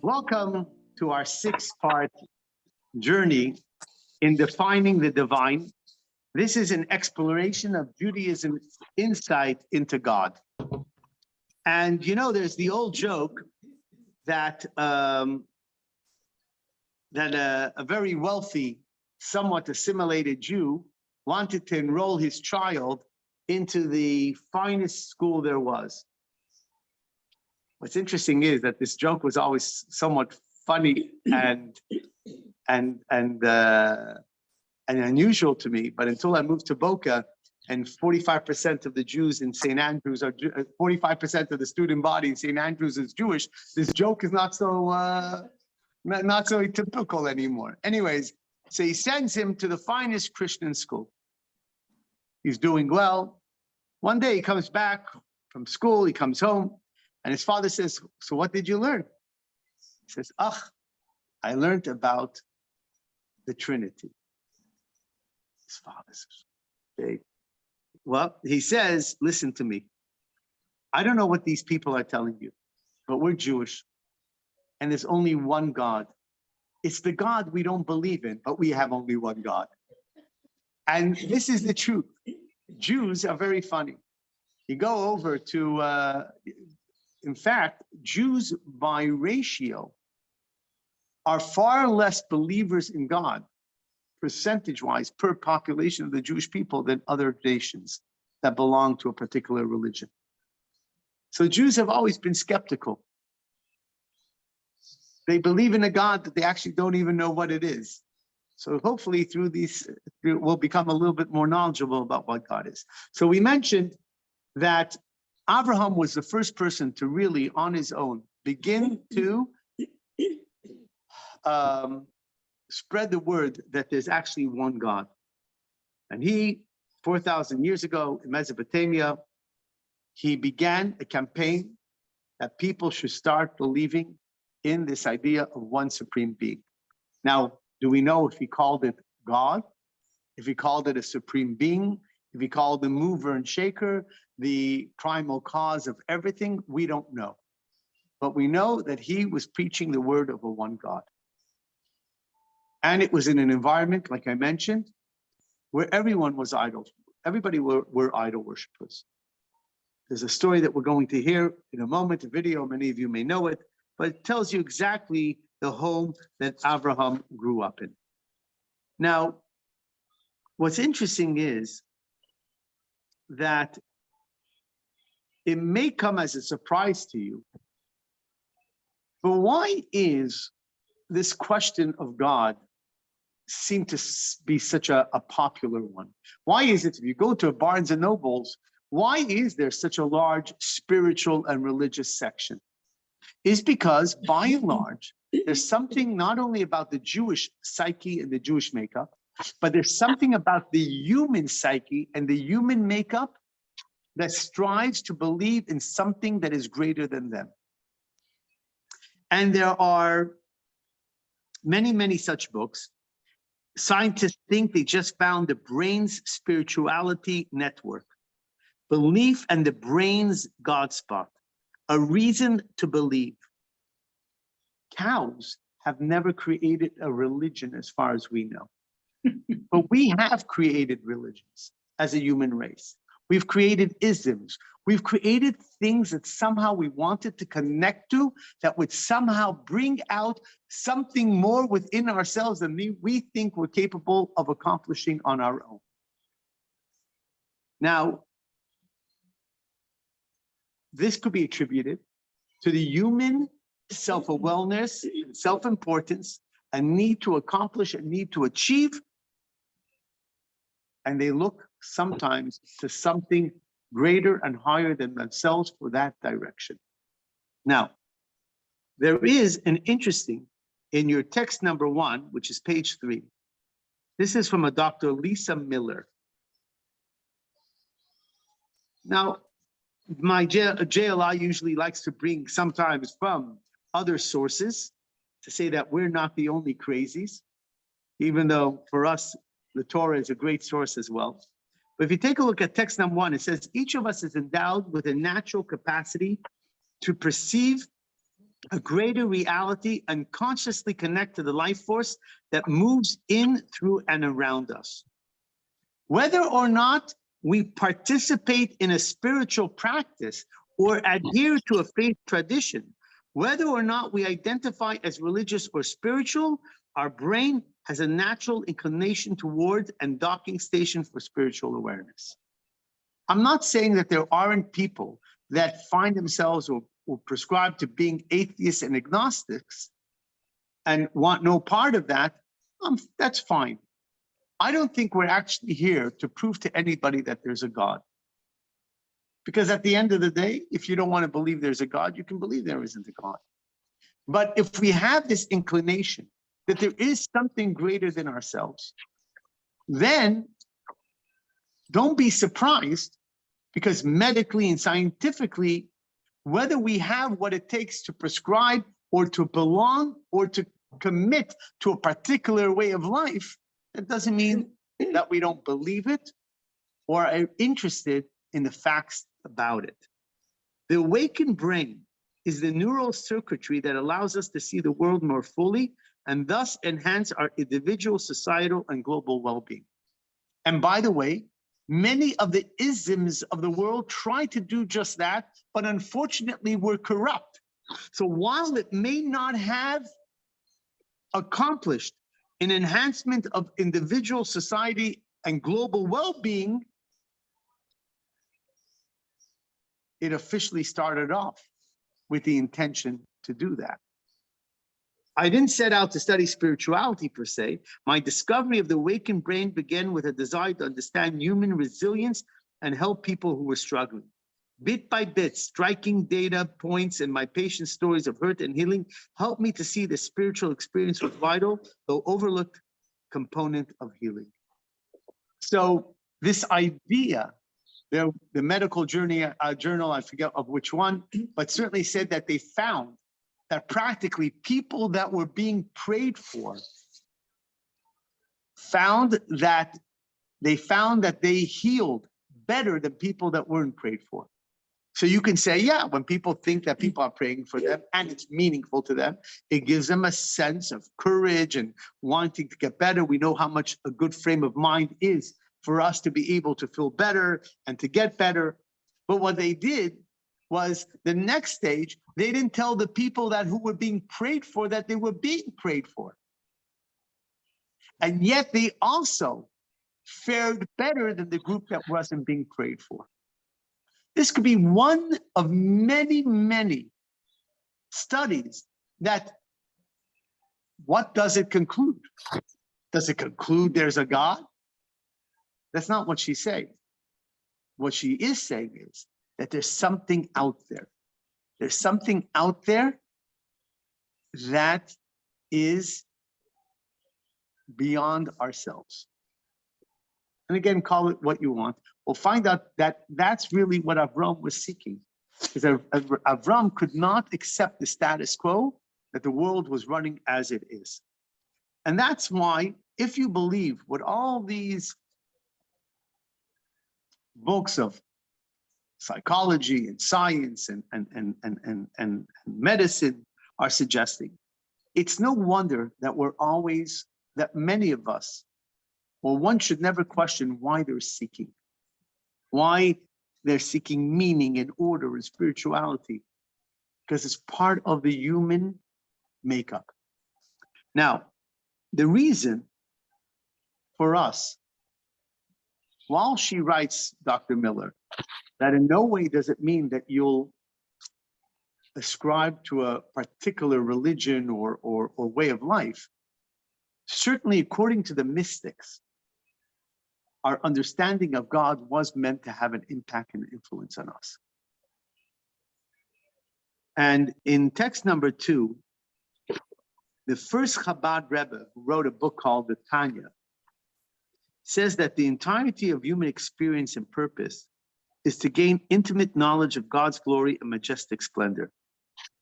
Welcome to our 6-part journey in defining the divine. This is an exploration of Judaism's insight into God. And you know, there's the old joke that a very wealthy, somewhat assimilated Jew wanted to enroll his child into the finest school there was. What's interesting is that this joke was always somewhat funny and unusual to me. But until I moved to Boca, and 45% of the Jews in St. Andrews are 45% of the student body in St. Andrews is Jewish. This joke is not so typical anymore. Anyways, so he sends him to the finest Christian school. He's doing well. One day he comes back from school. He comes home. And his father says, "So what did you learn?" He says, I learned about the Trinity." His father says, "Okay." Well, he says, "Listen to me. I don't know what these people are telling you, but we're Jewish. And there's only one God. It's the God we don't believe in, but we have only one God." And this is the truth. Jews are very funny. You go over to... in fact, Jews by ratio are far less believers in God, percentage-wise, per population of the Jewish people than other nations that belong to a particular religion. So Jews have always been skeptical. They believe in a God that they actually don't even know what it is. So hopefully through these, we'll become a little bit more knowledgeable about what God is. So we mentioned that Abraham was the first person to really, on his own, begin to spread the word that there's actually one God. And he, 4,000 years ago in Mesopotamia, he began a campaign that people should start believing in this idea of one supreme being. Now, do we know if he called it God, if he called it a supreme being, if he called the mover and shaker, the primal cause of everything? We don't know. But we know that he was preaching the word of a one God. And it was in an environment, like I mentioned, where everyone was idol. Everybody were idol worshipers. There's a story that we're going to hear in a moment, a video, many of you may know it, but it tells you exactly the home that Abraham grew up in. Now, what's interesting is that it may come as a surprise to you, but why is this question of God seem to be such a popular one? Why is it, if you go to Barnes and Nobles, why is there such a large spiritual and religious section? It's because, by and large, there's something not only about the Jewish psyche and the Jewish makeup, but there's something about the human psyche and the human makeup that strives to believe in something that is greater than them. And there are many, many such books. Scientists think they just found the brain's spirituality network, belief and the brain's God spot, a reason to believe. Cows have never created a religion as far as we know. But we have created religions as a human race. We've created isms. We've created things that somehow we wanted to connect to, that would somehow bring out something more within ourselves than we think we're capable of accomplishing on our own. Now, this could be attributed to the human self-awareness, self-importance, a need to accomplish, a need to achieve, and they look sometimes to something greater and higher than themselves for that direction. Now, there is an interesting, in your text number 1, which is page 3, this is from a Dr. Lisa Miller. Now, my JLI usually likes to bring sometimes from other sources to say that we're not the only crazies, even though for us, the Torah is a great source as well. But if you take a look at text number 1, it says, each of us is endowed with a natural capacity to perceive a greater reality, and consciously connect to the life force that moves in, through, and around us. Whether or not we participate in a spiritual practice or adhere to a faith tradition, whether or not we identify as religious or spiritual, our brain has a natural inclination towards and docking station for spiritual awareness. I'm not saying that there aren't people that find themselves or prescribe to being atheists and agnostics and want no part of that. That's fine. I don't think we're actually here to prove to anybody that there's a God. Because at the end of the day, if you don't want to believe there's a God, you can believe there isn't a God. But if we have this inclination that there is something greater than ourselves, then don't be surprised, because medically and scientifically, whether we have what it takes to prescribe or to belong or to commit to a particular way of life, that doesn't mean that we don't believe it or are interested in the facts about it. The awakened brain is the neural circuitry that allows us to see the world more fully and thus enhance our individual, societal, and global well-being. And by the way, many of the isms of the world try to do just that, but unfortunately we're corrupt. So while it may not have accomplished an enhancement of individual, society, and global well-being, it officially started off with the intention to do that. I didn't set out to study spirituality per se. My discovery of the awakened brain began with a desire to understand human resilience and help people who were struggling. Bit by bit, striking data points and my patient stories of hurt and healing helped me to see the spiritual experience was vital, though overlooked component of healing. So this idea, the medical journal, I forget of which one, but certainly said that they found that practically people that were being prayed for found that they healed better than people that weren't prayed for. So you can say, yeah, when people think that people are praying for them and it's meaningful to them, it gives them a sense of courage and wanting to get better. We know how much a good frame of mind is for us to be able to feel better and to get better. But what they did was the next stage, they didn't tell the people that who were being prayed for that they were being prayed for. And yet they also fared better than the group that wasn't being prayed for. This could be one of many, many studies that, what does it conclude? Does it conclude there's a God? That's not what she's saying. What she is saying is that there's something out there. There's something out there that is beyond ourselves. And again, call it what you want. We'll find out that that's really what Avram was seeking. Because Avram could not accept the status quo, that the world was running as it is. And that's why, if you believe what all these books of psychology and science and medicine are suggesting, it's no wonder that that many of us, well, one should never question why they're seeking. Why they're seeking meaning and order and spirituality, because it's part of the human makeup. Now, the reason for us, while she writes, Dr. Miller, that in no way does it mean that you'll ascribe to a particular religion or way of life. Certainly, according to the mystics, our understanding of God was meant to have an impact and influence on us. And in text number 2, the first Chabad Rebbe, who wrote a book called the Tanya, says that the entirety of human experience and purpose is to gain intimate knowledge of God's glory and majestic splendor,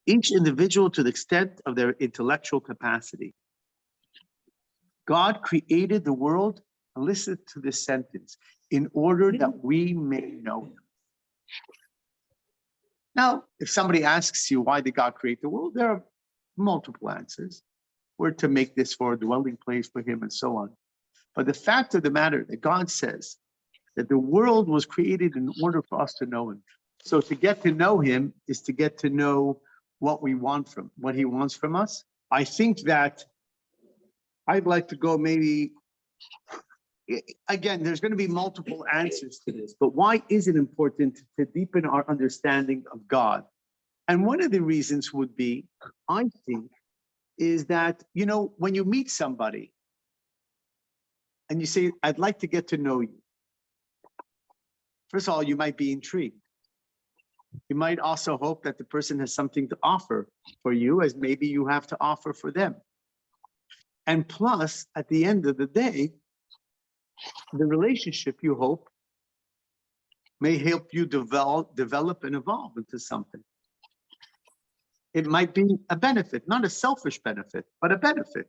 each individual to the extent of their intellectual capacity. God created the world, and listen to this sentence, in order that we may know him. Now, if somebody asks you why did God create the world, there are multiple answers. We're to make this for a dwelling place for him and so on. But the fact of the matter that God says that the world was created in order for us to know him. So to get to know him is to get to know what we want from, what he wants from us. I think that I'd like to go maybe, again, there's going to be multiple answers to this, but why is it important to deepen our understanding of God? And one of the reasons would be, I think, is that, you know, when you meet somebody and you say, I'd like to get to know you. First of all, you might be intrigued. You might also hope that the person has something to offer for you as maybe you have to offer for them. And plus, at the end of the day, the relationship, you hope, may help you develop and evolve into something. It might be a benefit, not a selfish benefit, but a benefit.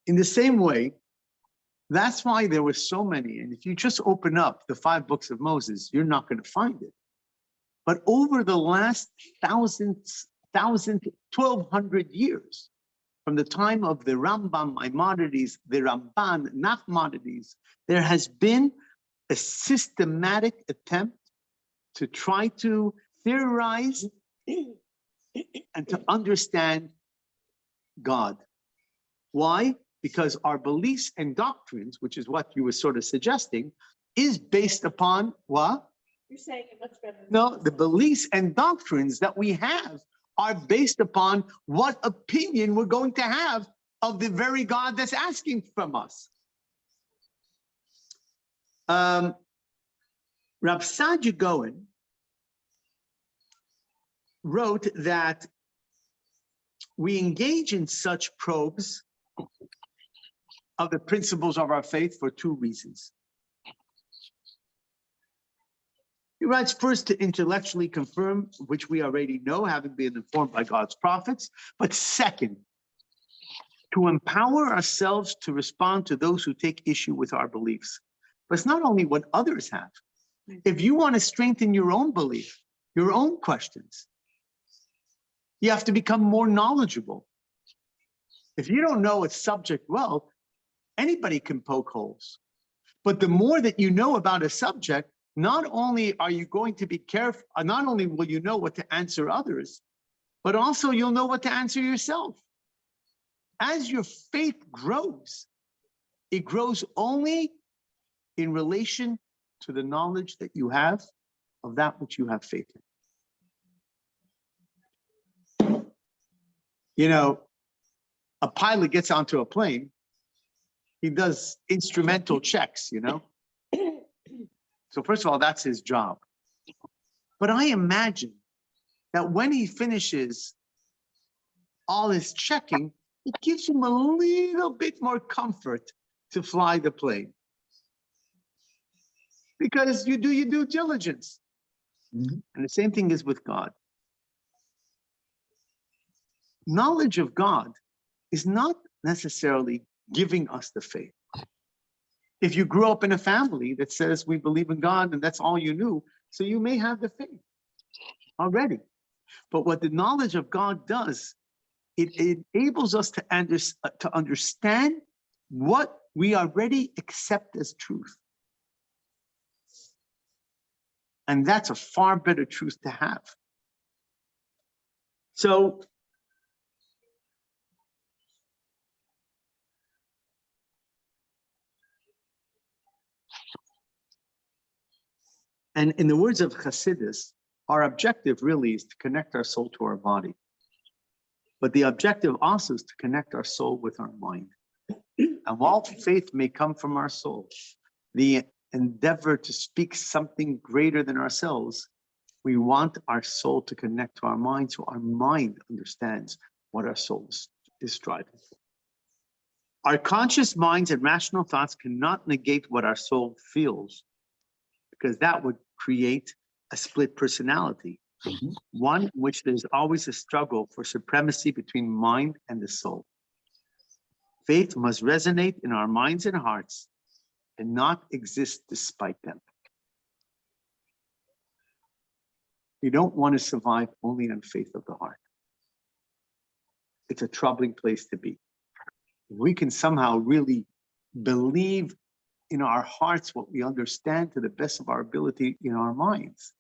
In the same way, that's why there were so many. And if you just open up the 5 books of Moses, you're not going to find it. But over the last 1,200 years, from the time of the Rambam, Maimonides, the Ramban, Nachmanides, there has been a systematic attempt to try to theorize and to understand God. Why? Because our beliefs and doctrines, which is what you were sort of suggesting, is based upon what? You're saying it much better. No, the beliefs and doctrines that we have are based upon what opinion we're going to have of the very God that's asking from us. Rav Saadia Gaon wrote that we engage in such probes of the principles of our faith for 2 reasons. He writes, first, to intellectually confirm, which we already know, having been informed by God's prophets, but second, to empower ourselves to respond to those who take issue with our beliefs. But it's not only what others have. If you want to strengthen your own belief, your own questions, you have to become more knowledgeable. If you don't know a subject well, anybody can poke holes. But the more that you know about a subject, not only are you going to be careful, not only will you know what to answer others, but also you'll know what to answer yourself. As your faith grows, it grows only in relation to the knowledge that you have of that which you have faith in. You know, a pilot gets onto a plane, he does instrumental checks, you know? So first of all, that's his job. But I imagine that when he finishes all his checking, it gives him a little bit more comfort to fly the plane. Because you do your due diligence. Mm-hmm. And the same thing is with God. Knowledge of God is not necessarily giving us the faith. If you grew up in a family that says we believe in God and that's all you knew, so you may have the faith already. But what the knowledge of God does, it enables us to understand what we already accept as truth. And that's a far better truth to have. So, and in the words of Hasidus, our objective really is to connect our soul to our body. But the objective also is to connect our soul with our mind. And while faith may come from our soul, the endeavor to speak something greater than ourselves, we want our soul to connect to our mind so our mind understands what our soul is striving for. Our conscious minds and rational thoughts cannot negate what our soul feels, because that would create a split personality. Mm-hmm. One in which there's always a struggle for supremacy between mind and the soul. Faith must resonate in our minds and hearts and not exist despite them. You don't want to survive only on faith of the heart. It's a troubling place to be. If we can somehow really believe in our hearts what we understand to the best of our ability in our minds,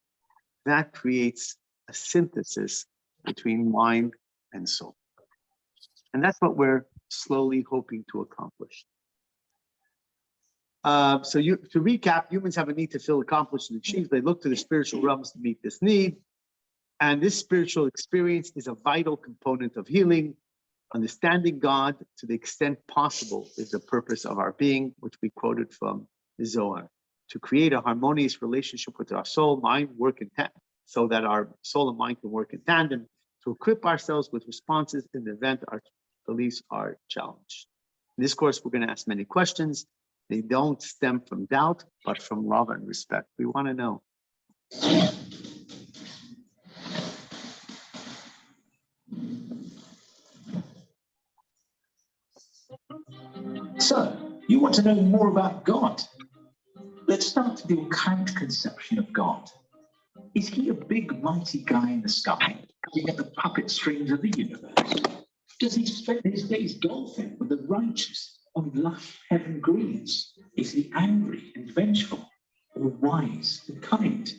that creates a synthesis between mind and soul. And that's what we're slowly hoping to accomplish. To recap, humans have a need to feel accomplished and achieved. They look to the spiritual realms to meet this need. And this spiritual experience is a vital component of healing. Understanding God to the extent possible is the purpose of our being, which we quoted from the Zohar. To create a harmonious relationship with our soul, mind, work in tandem, so that our soul and mind can work in tandem, to equip ourselves with responses in the event our beliefs are challenged. In this course, we're going to ask many questions. They don't stem from doubt, but from love and respect. We want to know. So, you want to know more about God? Let's start with your current conception of God. Is he a big, mighty guy in the sky, pulling at the puppet strings of the universe? Does he spend his days golfing with the righteous on lush heaven greens? Is he angry and vengeful, or wise and kind?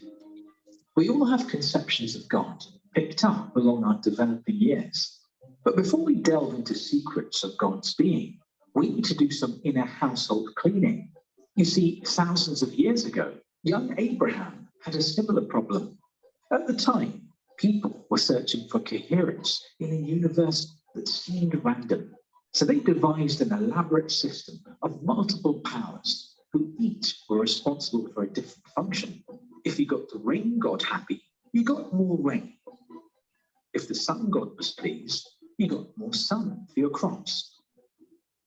We all have conceptions of God, picked up along our developing years. But before we delve into secrets of God's being, we need to do some inner household cleaning. You see, thousands of years ago, young Abraham had a similar problem. At the time, people were searching for coherence in a universe that seemed random. So they devised an elaborate system of multiple powers who each were responsible for a different function. If you got the rain god happy, you got more rain. If the sun god was pleased, you got more sun for your crops.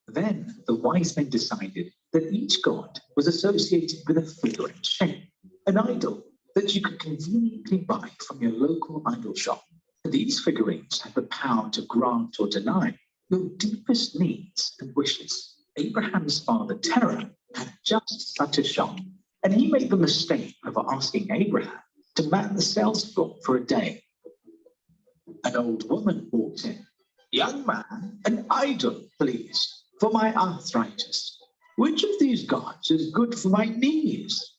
Then the wise men decided that each god was associated with a figure and shape, an idol that you could conveniently buy from your local idol shop. These figurines had the power to grant or deny your deepest needs and wishes. Abraham's father, Terah, had just such a shop, and he made the mistake of asking Abraham to man the sales floor for a day. An old woman walked in. "Young man, an idol, please, for my arthritis. Which of these gods is good for my knees?"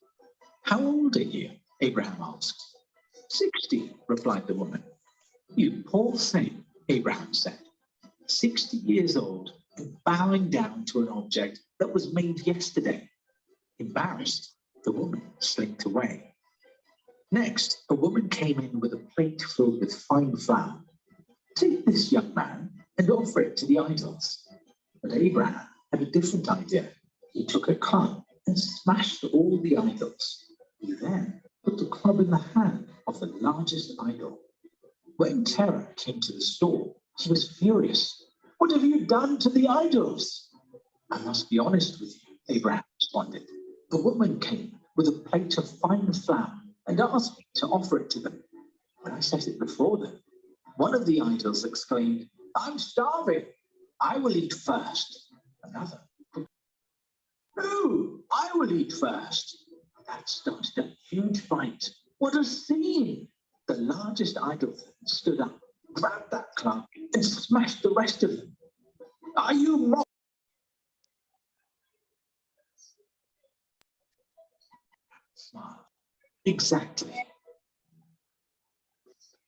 "How old are you?" Abraham asked. 60, replied the woman. "You poor thing," Abraham said. 60 years old and bowing down to an object that was made yesterday. Embarrassed, the woman slinked away. Next, a woman came in with a plate filled with fine flour. "Take this, young man, and offer it to the idols." But Abraham had a different idea. He took a club and smashed all the idols. He then put the club in the hand of the largest idol. When Terah came to the store, he was furious. "What have you done to the idols?" "I must be honest with you," Abraham responded. "The woman came with a plate of fine flour and asked me to offer it to them. When I set it before them, one of the idols exclaimed, 'I'm starving. I will eat first.' Another, 'No, I will eat first.' That started a huge fight. What a scene! The largest idol stood up, grabbed that club, and smashed the rest of them. "Are you mocking?" Smile. Exactly.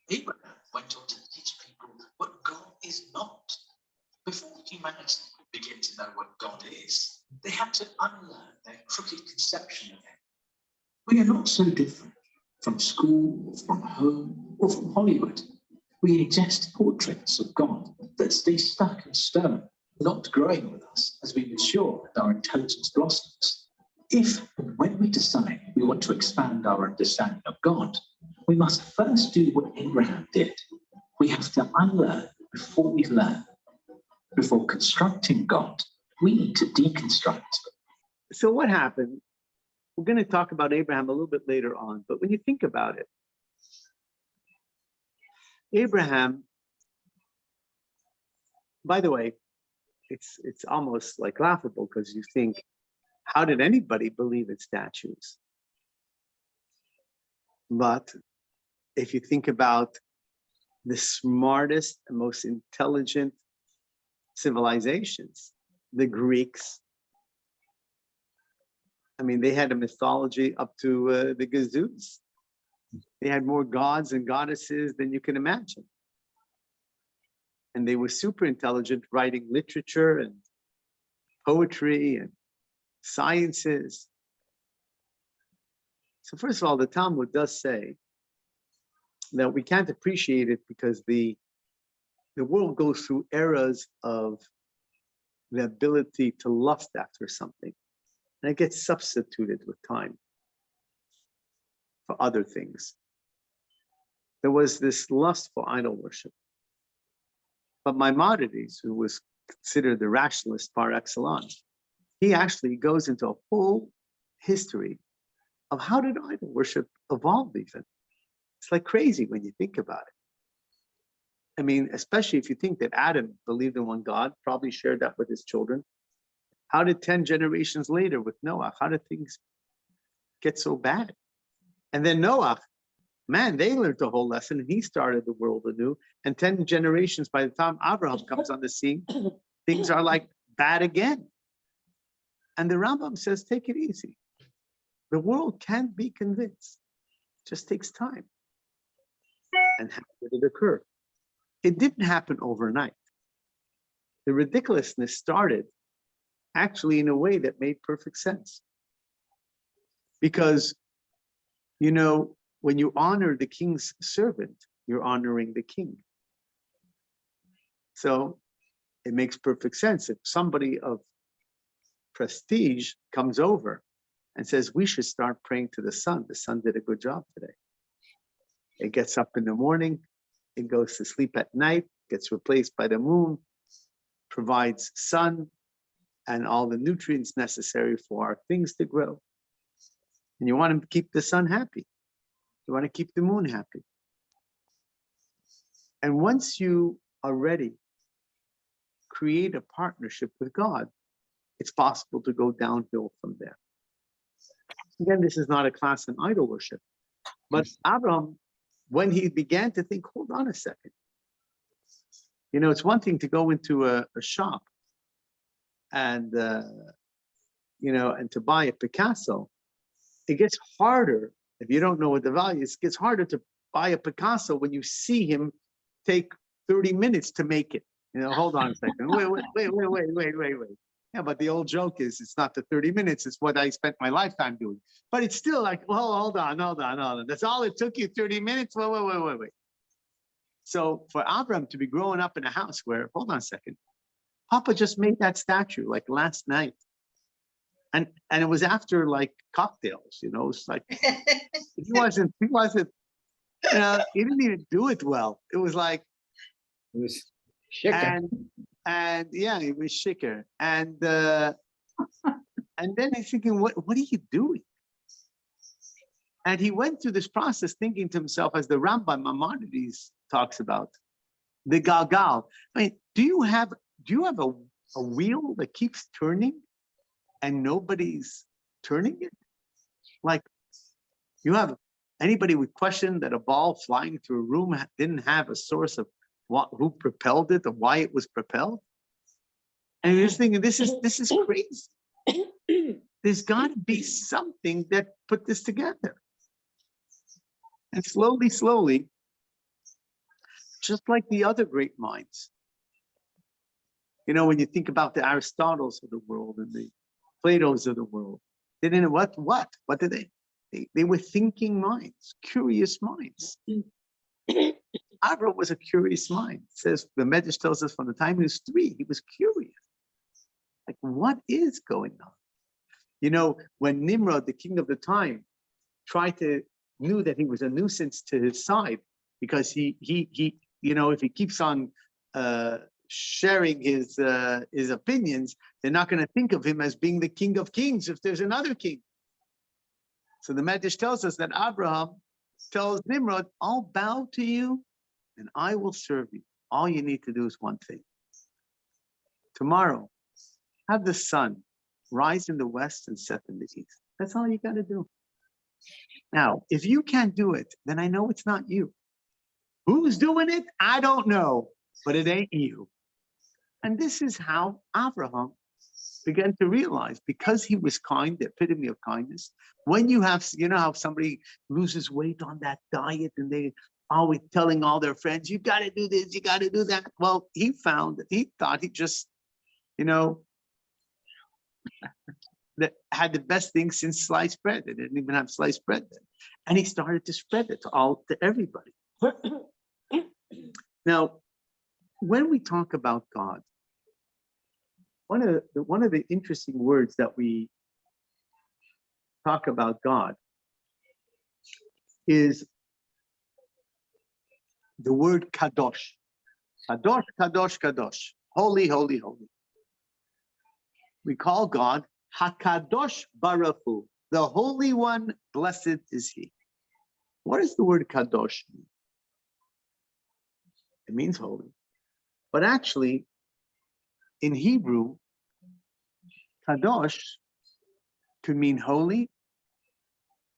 Abraham went on to teach people what God is not. Before humanity could begin to know what God is, they had to unlearn their crooked conception of him. We are not so different from school, from home, or from Hollywood. We ingest portraits of God that stay stuck in stone, not growing with us as we mature and our intelligence blossoms. If and when we decide we want to expand our understanding of God, we must first do what Abraham did. We have to unlearn before we learn. Before constructing God, we need to deconstruct. So what happened? We're going to talk about Abraham a little bit later on, but when you think about it, Abraham, by the way, it's almost like laughable because you think, how did anybody believe in statues? But if you think about the smartest and most intelligent civilizations, the Greeks, I mean, they had a mythology up to the gazoos. They had more gods and goddesses than you can imagine. And they were super intelligent, writing literature and poetry and sciences. So first of all, the Talmud does say that we can't appreciate it because the world goes through eras of the ability to lust after something. And it gets substituted with time for other things. There was this lust for idol worship. But Maimonides, who was considered the rationalist par excellence, he actually goes into a whole history of how did idol worship evolve even. It's like crazy when you think about it. I mean, especially if you think that Adam believed in one God, probably shared that with his children. How did 10 generations later with Noah, how did things get so bad? And then Noah, man, they learned the whole lesson and he started the world anew. And 10 generations by the time Abraham comes on the scene, things are like bad again. And the Rambam says, take it easy. The world can't be convinced. It just takes time. And how did it occur? It didn't happen overnight. The ridiculousness started actually in a way that made perfect sense. Because, you know, when you honor the king's servant, you're honoring the king. So it makes perfect sense. If somebody of prestige comes over and says, we should start praying to the sun did a good job today. It gets up in the morning, it goes to sleep at night, gets replaced by the moon, provides sun and all the nutrients necessary for our things to grow. And you want to keep the sun happy. You want to keep the moon happy. And once you are ready, create a partnership with God, it's possible to go downhill from there. Again, this is not a class in idol worship. But Abraham, when he began to think, hold on a second. You know, it's one thing to go into a shop and, you know, and to buy a Picasso. It gets harder, if you don't know what the value is, it gets harder to buy a Picasso when you see him take 30 minutes to make it. You know, hold on a second. Wait. Yeah, but the old joke is it's not the 30 minutes, it's what I spent my lifetime doing. But it's still like, well, hold on. That's all it took you, 30 minutes? Wait. So for Abraham to be growing up in a house where, hold on a second, Papa just made that statue like last night. And it was after like cocktails, you know, it's like, he wasn't, you know, he didn't even do it well. It was like, It was shaker. And yeah, he was shaker. And then he's thinking, what are you doing? And he went through this process thinking to himself, as the Rambam Maimonides talks about, the galgal. I mean, do you have a wheel that keeps turning and nobody's turning it? Like, you have anybody would question that a ball flying through a room didn't have a source of who propelled it or why it was propelled? And you're just thinking, this is crazy. There's got to be something that put this together. And slowly, just like the other great minds, you know, when you think about the Aristotles of the world and the Plato's of the world, they didn't know what did they were thinking minds, curious minds. Abraham was a curious mind. It says, the Medrash tells us from the time he was 3, he was curious. Like, what is going on? You know, when Nimrod, the king of the time, knew that he was a nuisance to his side, because he you know, if he keeps on sharing his opinions, they're not going to think of him as being the king of kings if there's another king. So the Medrash tells us that Abraham tells Nimrod, I'll bow to you and I will serve you. All you need to do is one thing. Tomorrow, have the sun rise in the west and set in the east. That's all you got to do. Now, if you can't do it, then I know it's not you. Who's doing it? I don't know, but it ain't you. And this is how Abraham began to realize, because he was kind, the epitome of kindness. When you have, you know how somebody loses weight on that diet and they always telling all their friends, you got to do this, you got to do that. Well, he thought he just, that had the best thing since sliced bread. They didn't even have sliced bread then. And he started to spread it to everybody. Now, when we talk about God, one of the interesting words that we talk about God is the word kadosh. Kadosh, kadosh, kadosh. Holy, holy, holy. We call God Hakadosh Baruch Hu, the Holy One, blessed is He. What does the word kadosh mean? It means holy. But actually, in Hebrew, kadosh could mean holy,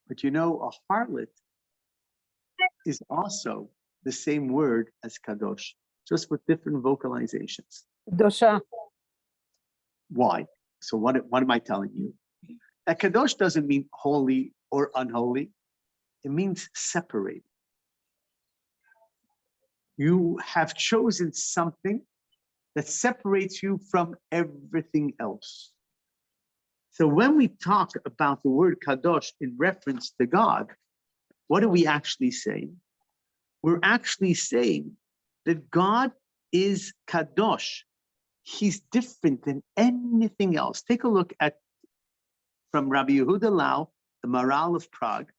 but a harlot is also the same word as kadosh, just with different vocalizations. Dosha. Why? So what am I telling you? That kadosh doesn't mean holy or unholy. It means separated. You have chosen something that separates you from everything else. So when we talk about the word kadosh in reference to God, what are we actually saying? We're actually saying that God is kadosh. He's different than anything else. Take a look at, from Rabbi Yehuda Lau, the Maral of Prague,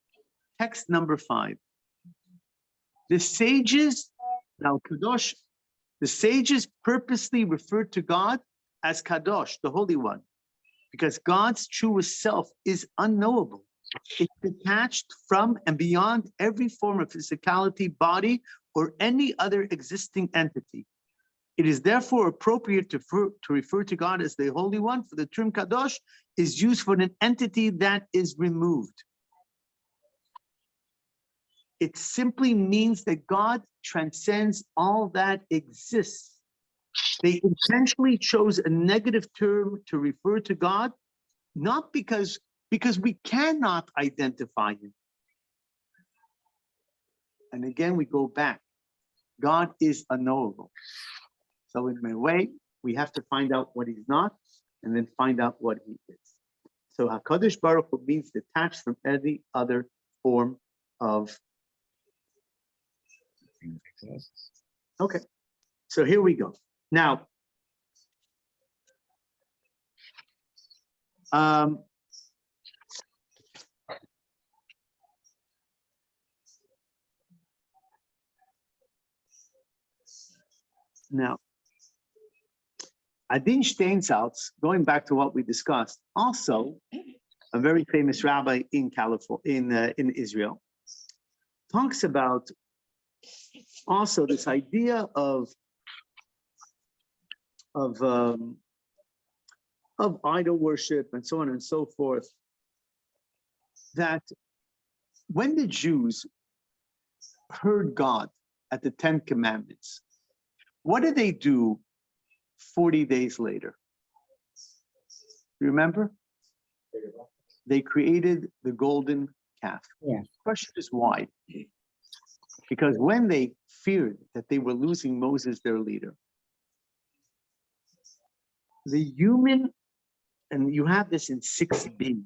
text number 5. The sages, now kadosh, the sages purposely referred to God as kadosh, the Holy One, because God's truest self is unknowable. It's detached from and beyond every form of physicality, body, or any other existing entity. It is therefore appropriate to refer to God as the Holy One, for the term kadosh is used for an entity that is removed. It simply means that God transcends all that exists. They intentionally chose a negative term to refer to God, not because we cannot identify Him. And again, we go back. God is unknowable. So in a way, we have to find out what He's not, and then find out what He is. So HaKadosh Baruch Hu means detached from any other form of. Okay, so here we go. Now, Adin Steinsaltz, going back to what we discussed, also a very famous rabbi in California, in Israel, talks about also this idea of idol worship and so on and so forth, that when the Jews heard God at the 10 Commandments, what did they do 40 days later? You remember? They created the golden calf. Yeah. The question is why? Because when they feared that they were losing Moses, their leader, the human, and you have this in 6b,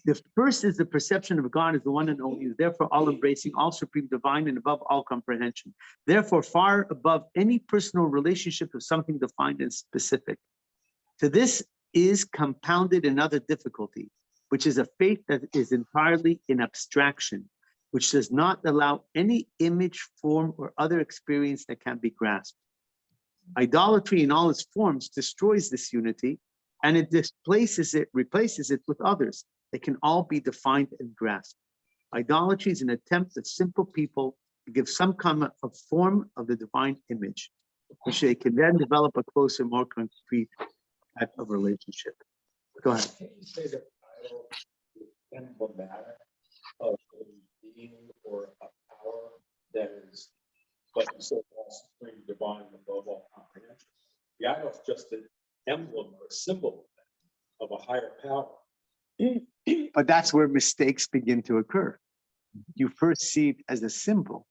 the first is the perception of God as the one and only, is therefore all embracing, all supreme, divine, and above all comprehension. Therefore, far above any personal relationship of something defined and specific. To this is compounded another difficulty, which is a faith that is entirely in abstraction, which does not allow any image, form, or other experience that can be grasped. Idolatry in all its forms destroys this unity, and it replaces it with others that can all be defined and grasped. Idolatry is an attempt of simple people to give some kind of form of the divine image. which they can then develop a closer, more concrete type of relationship. Go ahead. Can you say that idol is emblematic of a being or a power that is, like you said, all supreme, divine, above all comprehension? The idol is just an emblem or a symbol of a higher power. But that's where mistakes begin to occur. You first see it as a symbol,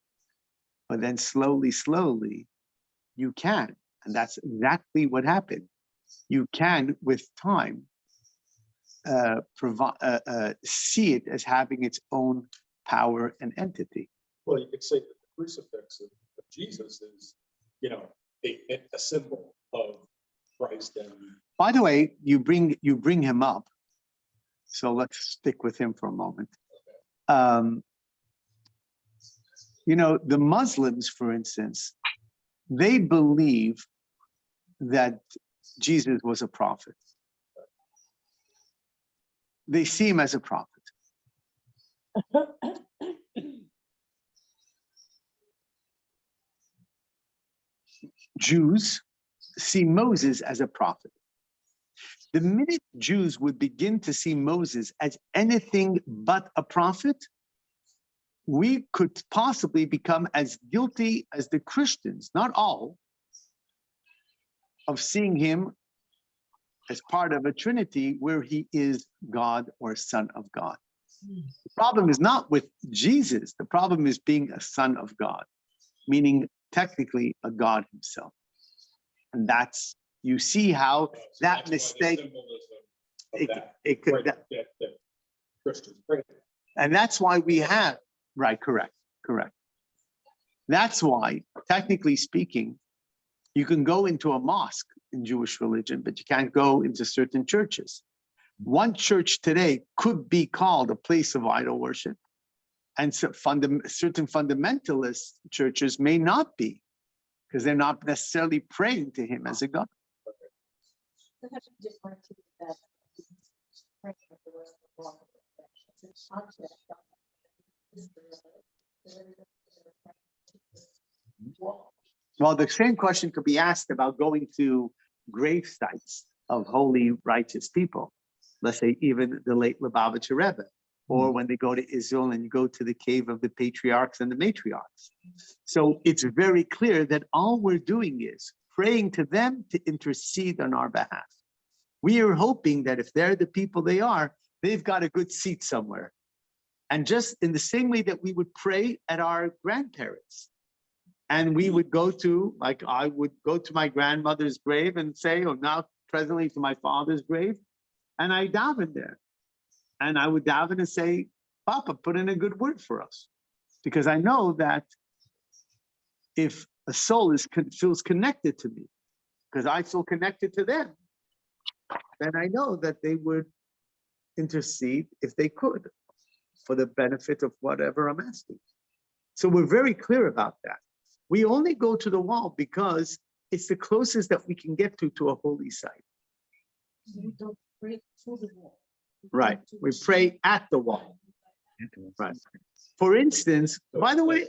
but then slowly, you can. And that's exactly what happened. You can, with time, see it as having its own power and entity. Well, you could say that the crucifix of Jesus is, a symbol of Christ. And By the way, you bring him up. So let's stick with him for a moment. The Muslims, for instance, they believe that Jesus was a prophet. They see him as a prophet. Jews see Moses as a prophet. The minute Jews would begin to see Moses as anything but a prophet, we could possibly become as guilty as the Christians, not all, of seeing him as part of a Trinity where he is God or Son of God. The problem is not with Jesus. The problem is being a Son of God, meaning technically a God himself. And that's, you see how that mistake, it could, that Christians pray. and that's why we have, right, correct. That's why, technically speaking, you can go into a mosque in Jewish religion, but you can't go into certain churches. One church today could be called a place of idol worship, and so certain fundamentalist churches may not be, because they're not necessarily praying to him as a God. Well, the same question could be asked about going to grave sites of holy, righteous people. Let's say even the late Lubavitcher Rebbe, or when they go to Israel and you go to the cave of the patriarchs and the matriarchs. So it's very clear that all we're doing is praying to them to intercede on our behalf. We are hoping that if they're the people they are, they've got a good seat somewhere. And just in the same way that we would pray at our grandparents, and we would go to, like I would go to my grandmother's grave and say, or now presently to my father's grave, and I daven there. And I would daven and say, Papa, put in a good word for us. Because I know that if a soul feels connected to me, because I feel connected to them, then I know that they would intercede if they could for the benefit of whatever I'm asking. So we're very clear about that. We only go to the wall because it's the closest that we can get to a holy site. We don't pray through the wall. Right. We pray at the wall. Right. For instance, by the way,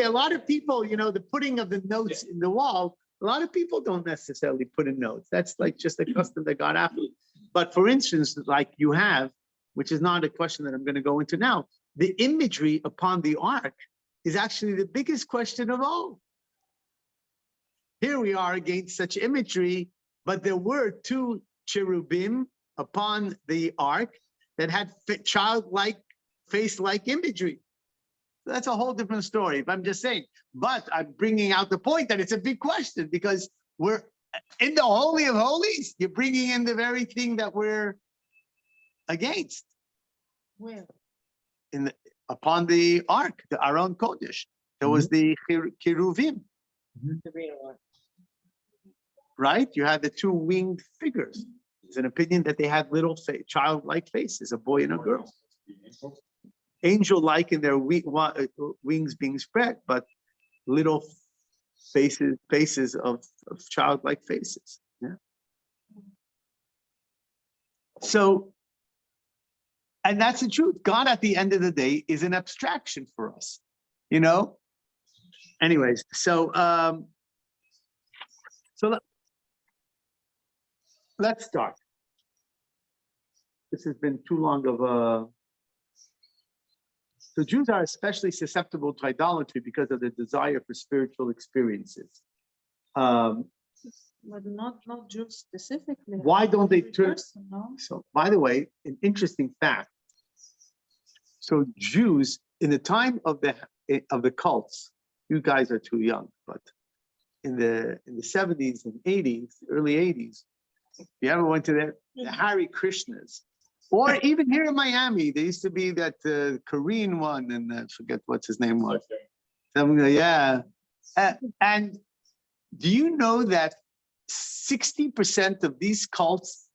a lot of people, the putting of the notes in the wall, a lot of people don't necessarily put in notes. That's like just a custom that got after. But for instance, like you have, which is not a question that I'm going to go into now, the imagery upon the ark is actually the biggest question of all. Here we are against such imagery, but there were two cherubim upon the ark that had childlike, face-like imagery. That's a whole different story, if I'm just saying. But I'm bringing out the point that it's a big question because we're in the Holy of Holies. You're bringing in the very thing that we're against. Where? Upon the ark, the Aron Kodesh. There was the cheruvim. Right? You had the two winged figures. There's an opinion that they had little childlike faces, a boy and a girl. Angel-like in their wings being spread, but little faces of childlike faces. Yeah. So, and that's the truth. God, at the end of the day, is an abstraction for us, anyways, let's start. This has been too long of a. So Jews are especially susceptible to idolatry because of their desire for spiritual experiences. But not Jews specifically. Why don't they Every turn? person, no? So, by the way, an interesting fact. So Jews in the time of the cults, you guys are too young, but in the 70s and 80s, early 80s, if you ever went to the Hare Krishnas, or even here in Miami, there used to be that Korean one, and I forget what's his name was. Yeah. And do you know that 60% of these cults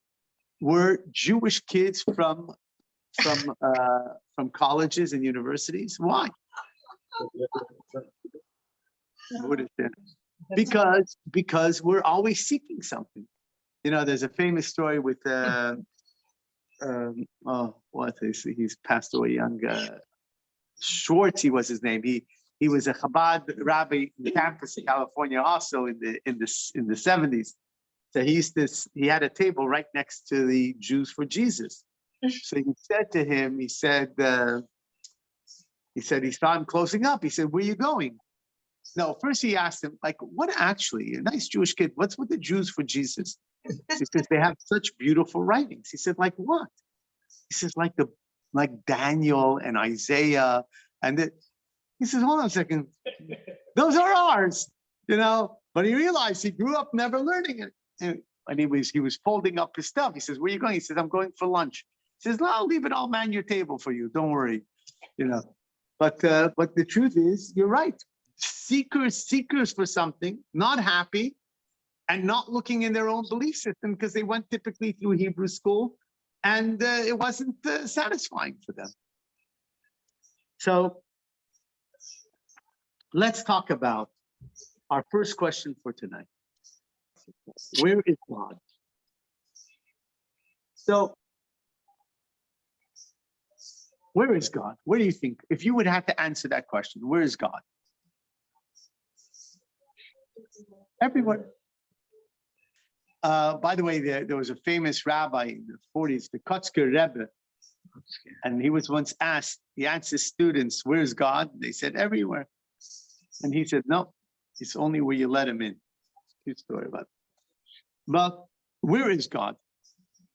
were Jewish kids from colleges and universities? Why? Because we're always seeking something. You know, there's a famous story with he's passed away young. Schwartz, he was his name. He was a Chabad rabbi in campus in California, also in the 70s. So he had a table right next to the Jews for Jesus. So he said to him, he said he saw him closing up. He said, "Where are you going?" No, first he asked him, like, what actually, a nice Jewish kid, what's with the Jews for Jesus? He says, they have such beautiful writings. He said, like what? He says, like Daniel and Isaiah. He says, hold on a second. Those are ours, you know? But he realized he grew up never learning it. And he was folding up his stuff. He says, where are you going? He says, I'm going for lunch. He says, no, I'll leave it all man your table for you. Don't worry, you know. But the truth is, you're right. Seekers for something, not happy, and not looking in their own belief system because they went typically through Hebrew school, and it wasn't satisfying for them. So let's talk about our first question for tonight. Where is God? So, where is God? Where do you think, if you would have to answer that question, where is God? Everywhere. By the way, there was a famous rabbi in the 40s, the Kotzker Rebbe, and he was once asked, he asked his students, where's God? They said, everywhere. And he said, no, it's only where you let him in. Good story about it. But where is God?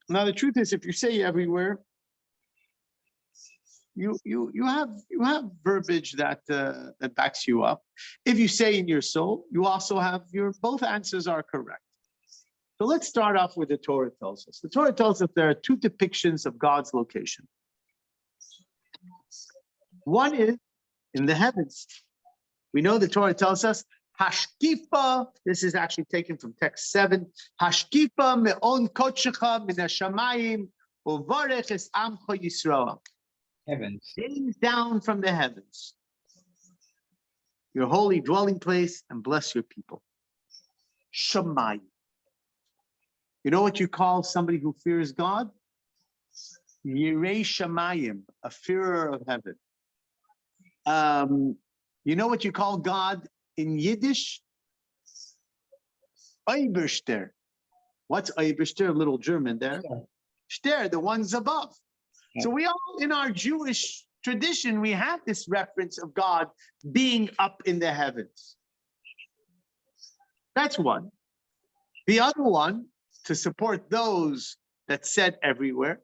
Now, the truth is, if you say everywhere, you have verbiage that backs you up. If you say in your soul, you also have both answers are correct. So let's start off with the Torah tells us. The Torah tells us there are two depictions of God's location. One is in the heavens. We know the Torah tells us, Hashkifa, this is actually taken from text 7, Hashkifa me'on kodshecha min hashamayim uvarech es amcha Yisrael. Heavens. Gaze down from the heavens, your holy dwelling place, and bless your people. Shamayim. You know what you call somebody who fears God? Yirei Shamayim, a fearer of heaven. You know what you call God in Yiddish? Oberster. What's Oberster? A little German there. Ster, the ones above. So we all, in our Jewish tradition, we have this reference of God being up in the heavens. That's one. The other one, to support those that said everywhere,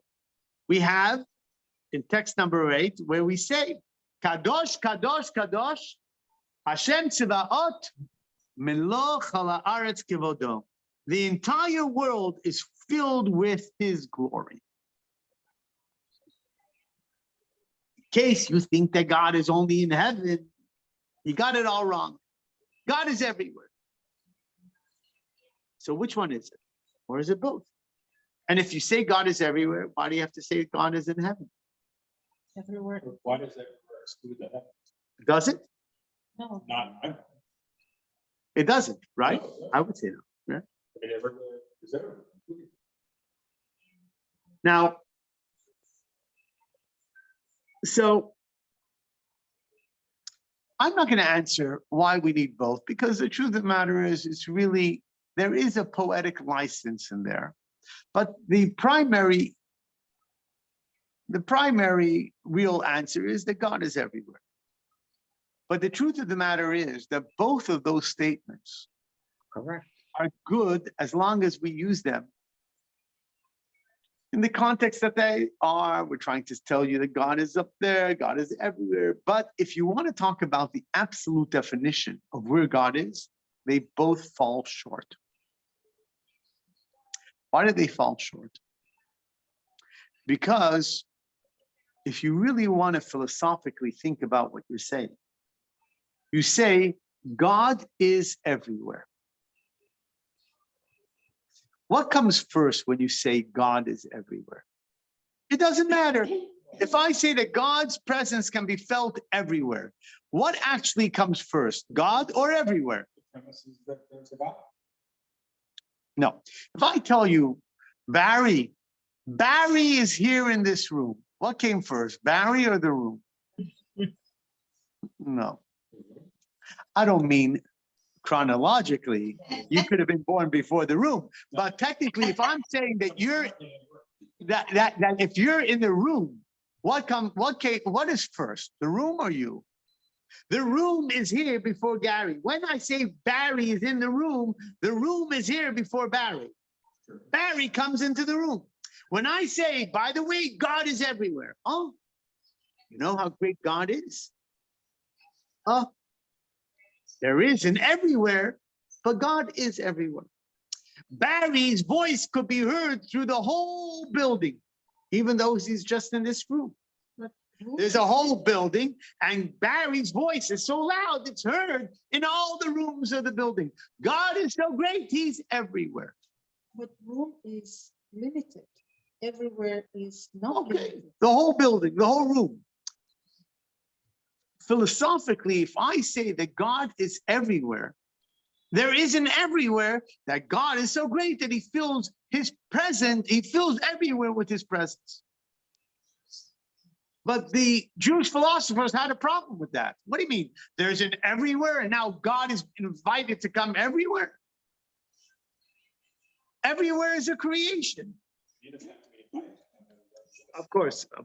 we have in text number 8, where we say, Kadosh, Kadosh, Kadosh, Hashem Tzivaot, Meloch ha'aretz kivodo. The entire world is filled with his glory. In case you think that God is only in heaven, you got it all wrong. God is everywhere. So which one is it? Or is it both? And if you say God is everywhere, why do you have to say God is in heaven? Everywhere. Why does that exclude the heavens? Does it? No. Not, It doesn't, right? No. I would say no. Yeah. it ever is there. Now, so I'm not going to answer why we need both, because the truth of the matter is, there is a poetic license in there. But the primary real answer is that God is everywhere. But the truth of the matter is that both of those statements Correct. are good as long as we use them in the context that they are. We're trying to tell you that God is up there, God is everywhere. But if you want to talk about the absolute definition of where God is, they both fall short. Why do they fall short? Because if you really want to philosophically think about what you're saying, you say God is everywhere. What comes first when you say God is everywhere? It doesn't matter. If I say that God's presence can be felt everywhere, what actually comes first, God or everywhere? The premise is that there's a God. No. If I tell you, Barry is here in this room, what came first, Barry or the room? No. I don't mean chronologically. You could have been born before the room. But technically, if I'm saying that that if you're in the room, what is first, the room or you? The room is here before Gary. When I say Barry is in the room is here before Barry. Barry comes into the room. When I say, by the way, God is everywhere. Oh, you know how great God is? Oh, there is an everywhere, but God is everywhere. Barry's voice could be heard through the whole building, even though he's just in this room. There's a whole building, and Barry's voice is so loud, it's heard in all the rooms of the building. God is so great, he's everywhere. But room is limited. Everywhere is not Okay, limited. the whole building, the whole room. Philosophically, if I say that God is everywhere, there is an everywhere that God is so great that he fills his presence, he fills everywhere with his presence. But the Jewish philosophers had a problem with that. What do you mean? There's an everywhere and now God is invited to come everywhere? Everywhere is a creation. You don't have to be invited. Of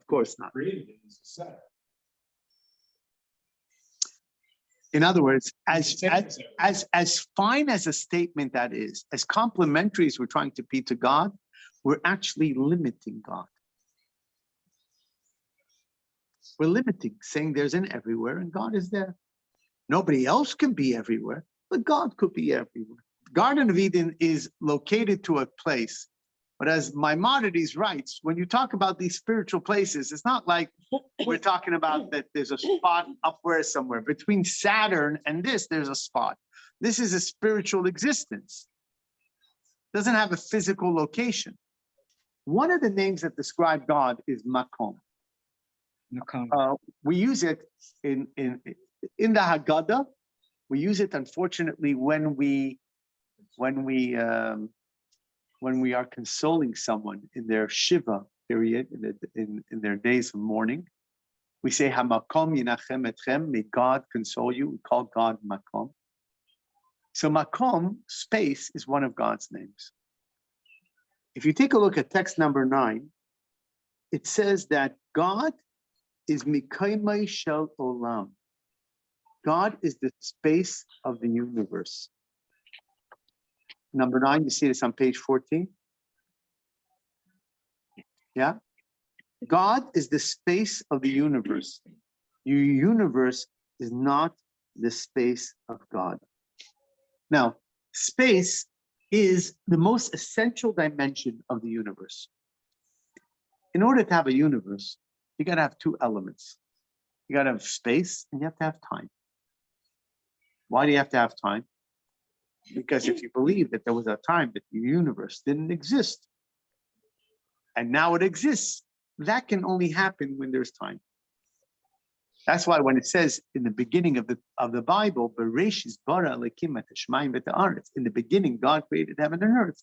course not. Created it is a set. In other words, as fine as a statement that is, as complimentary as we're trying to be to God, we're actually limiting God. We're limiting, saying there's an everywhere and God is there. Nobody else can be everywhere, but God could be everywhere. Garden of Eden is located to a place, but as Maimonides writes, when you talk about these spiritual places, it's not like we're talking about that there's a spot up where somewhere. Between Saturn and this, there's a spot. This is a spiritual existence. It doesn't have a physical location. One of the names that describe God is Makom. We use it in the Haggadah. We use it, unfortunately, when we are consoling someone in their Shiva period, in their days of mourning. We say, Hamakom yinachem etchem, may God console you. We call God Makom. So Makom, space, is one of God's names. If you take a look at text number 9, it says that God is Mikaimai Shel Olam. God is the space of the universe. Number 9, you see this on page 14. Yeah? God is the space of the universe. Your universe is not the space of God. Now, space is the most essential dimension of the universe. In order to have a universe, you got to have two elements. You got to have space and you have to have time. Why do you have to have time? Because if you believe that there was a time that the universe didn't exist, and now it exists, that can only happen when there's time. That's why when it says in the beginning of the Bible, Bereshis bara Elokim et hashmayim v'et haaretz, in the beginning God created heaven and earth.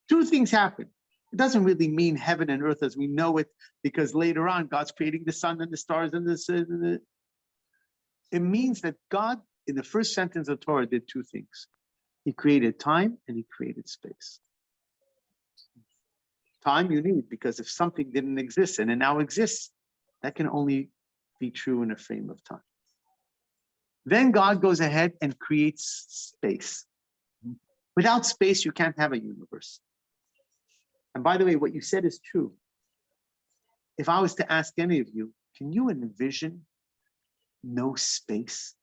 Two things happen. It doesn't really mean heaven and earth as we know it, because later on God's creating the sun and the stars and the It means that God, in the first sentence of Torah, did two things. He created time and he created space. Time you need, because if something didn't exist and it now exists, that can only be true in a frame of time. Then God goes ahead and creates space. Without space, you can't have a universe. And by the way, what you said is true. If I was to ask any of you, can you envision no space?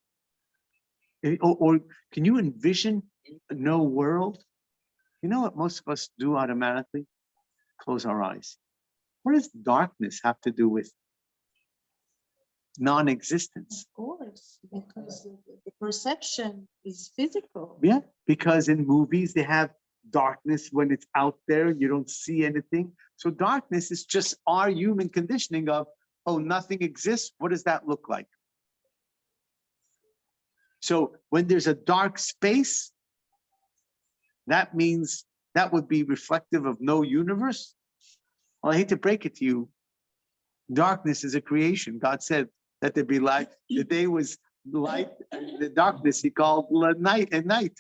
Or can you envision no world? You know what most of us do automatically? Close our eyes. What does darkness have to do with non-existence? Of course, because the perception is physical. Yeah, because in movies they have darkness when it's out there, you don't see anything. So darkness is just our human conditioning of, oh, nothing exists. What does that look like? So when there's a dark space, that means that would be reflective of no universe. Well, I hate to break it to you. Darkness is a creation. God said that there be light. The day was light, and the darkness he called night and night.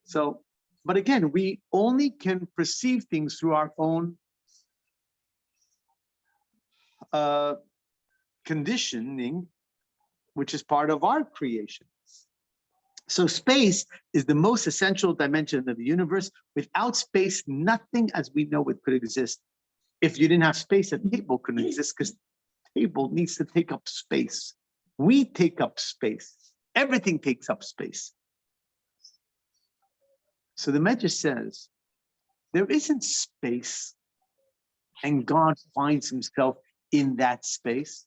So, but again, we only can perceive things through our own conditioning, which is part of our creation. So space is the most essential dimension of the universe. Without space, nothing as we know it could exist. If you didn't have space, a table couldn't exist because table needs to take up space. We take up space. Everything takes up space. So the Medrash says, there isn't space and God finds himself in that space,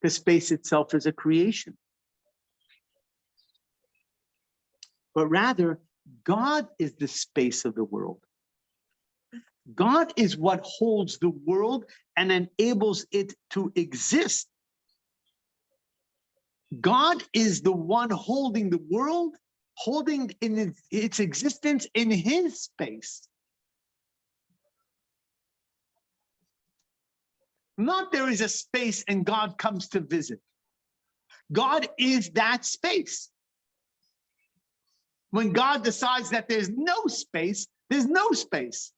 because space itself is a creation. But rather, God is the space of the world. God is what holds the world and enables it to exist. God is the one holding the world, holding in its existence in his space. Not there is a space and God comes to visit. God is that space. When God decides that there's no space, there's no space.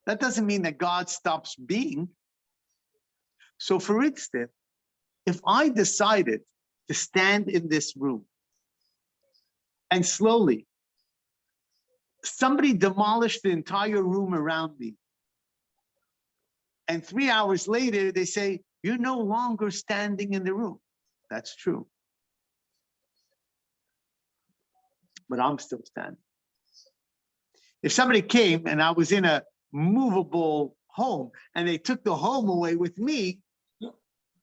That doesn't mean that God stops being. So for instance, if I decided to stand in this room and slowly somebody demolished the entire room around me, and 3 hours later they say, you're no longer standing in the room. That's true. But I'm still standing. If somebody came and I was in a movable home and they took the home away with me,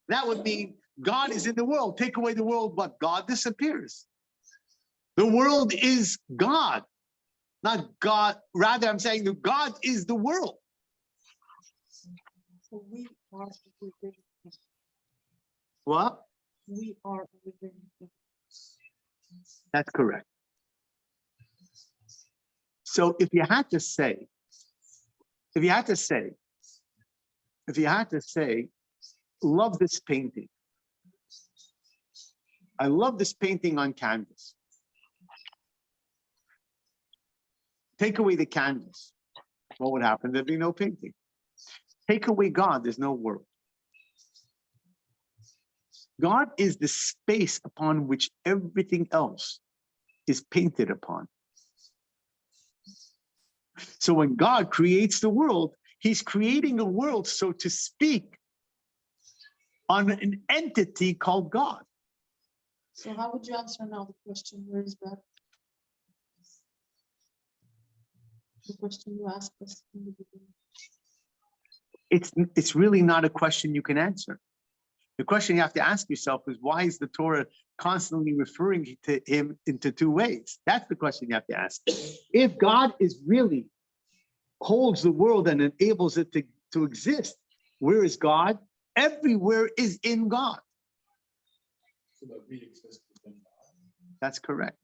that would mean God is in the world. Take away the world, but God disappears. The world is God, not God. Rather, I'm saying that God is the world. So we are within him. What? We are within him. That's correct. So if you had to say, love this painting. I love this painting on canvas. Take away the canvas. What would happen? There'd be no painting. Take away God, there's no world. God is the space upon which everything else is painted upon. So when God creates the world, he's creating a world, so to speak, on an entity called God. So how would you answer now the question, where is God? The question you asked us in the beginning. It's really not a question you can answer. The question you have to ask yourself is, why is the Torah constantly referring to him into two ways? That's the question you have to ask. If God is really holds the world and enables it to exist, where is God? Everywhere is in God. So that we exist within God. That's correct.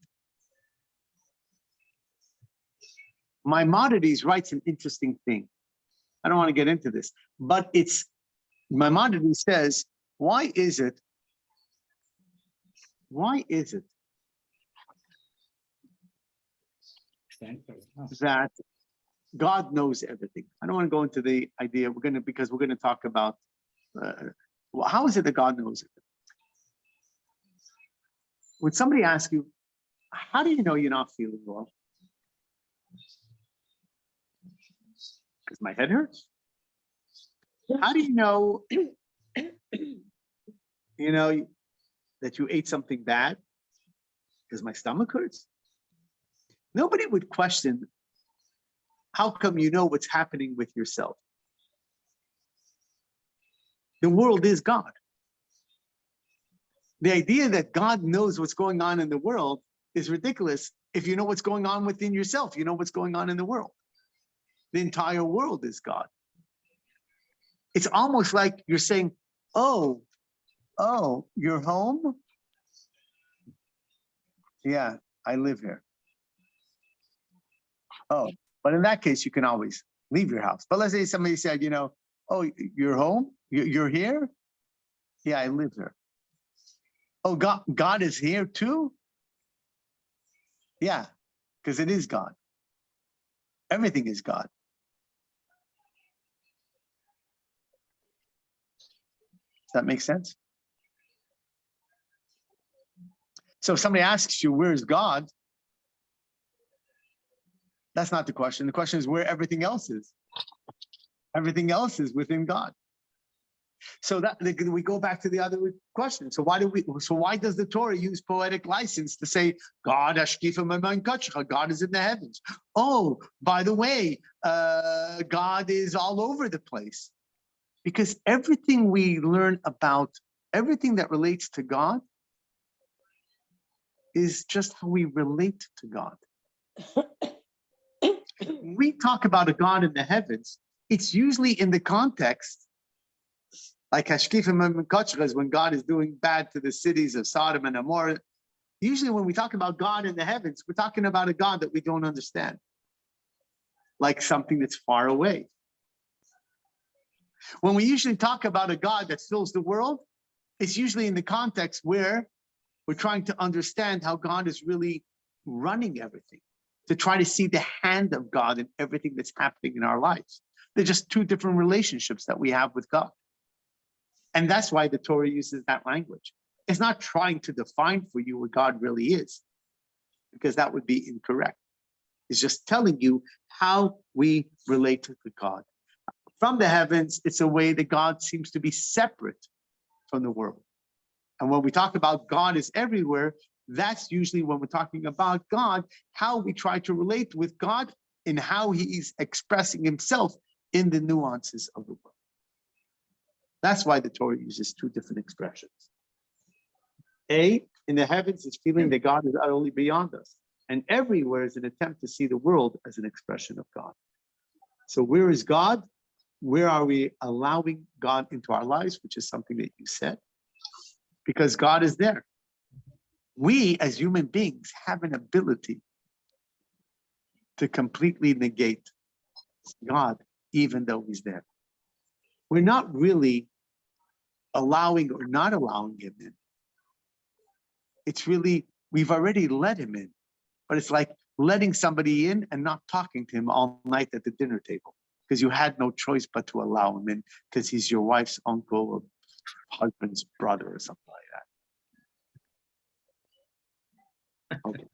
Maimonides writes an interesting thing. I don't want to get into this, but Maimonides says, why is it Why is it that God knows everything? I don't want to go into the idea. Because we're going to talk about how is it that God knows it? When somebody asks you, how do you know you're not feeling well? Because my head hurts. How do you know, that you ate something bad? Because my stomach hurts. Nobody would question, how come you know what's happening with yourself? The world is God. The idea that God knows what's going on in the world is ridiculous. If you know what's going on within yourself, you know what's going on in the world. The entire world is God. It's almost like you're saying, oh, you're home? Yeah, I live here. Oh, but in that case, you can always leave your house. But let's say somebody said, oh, you're home? You're here? Yeah, I live here. Oh, God is here too? Yeah, because it is God. Everything is God. Does that make sense? So if somebody asks you, where's God? That's not the question. The question is where everything else is. Everything else is within God. So that we go back to the other question. So why does the Torah use poetic license to say God God is in the heavens? Oh, by the way, God is all over the place. Because everything we learn about, everything that relates to God is just how we relate to God. When we talk about a God in the heavens, it's usually in the context, like Hashkifim and Kachras, when God is doing bad to the cities of Sodom and Gomorrah. Usually when we talk about God in the heavens, we're talking about a God that we don't understand, like something that's far away. When we usually talk about a God that fills the world, it's usually in the context where we're trying to understand how God is really running everything, to try to see the hand of God in everything that's happening in our lives. They're just two different relationships that we have with God. And that's why the Torah uses that language. It's not trying to define for you what God really is, because that would be incorrect. It's just telling you how we relate to God. From the heavens, it's a way that God seems to be separate from the world. And when we talk about God is everywhere, that's usually when we're talking about God, how we try to relate with God and how he is expressing himself in the nuances of the world. That's why the Torah uses two different expressions. In the heavens, it's feeling that God is utterly beyond us. And everywhere is an attempt to see the world as an expression of God. So where is God? Where are we allowing God into our lives, which is something that you said? Because God is there. We, as human beings, have an ability to completely negate God, even though he's there. We're not really allowing or not allowing him in. It's really, we've already let him in, but it's like letting somebody in and not talking to him all night at the dinner table because you had no choice but to allow him in because he's your wife's uncle or husband's brother or something like that. Okay.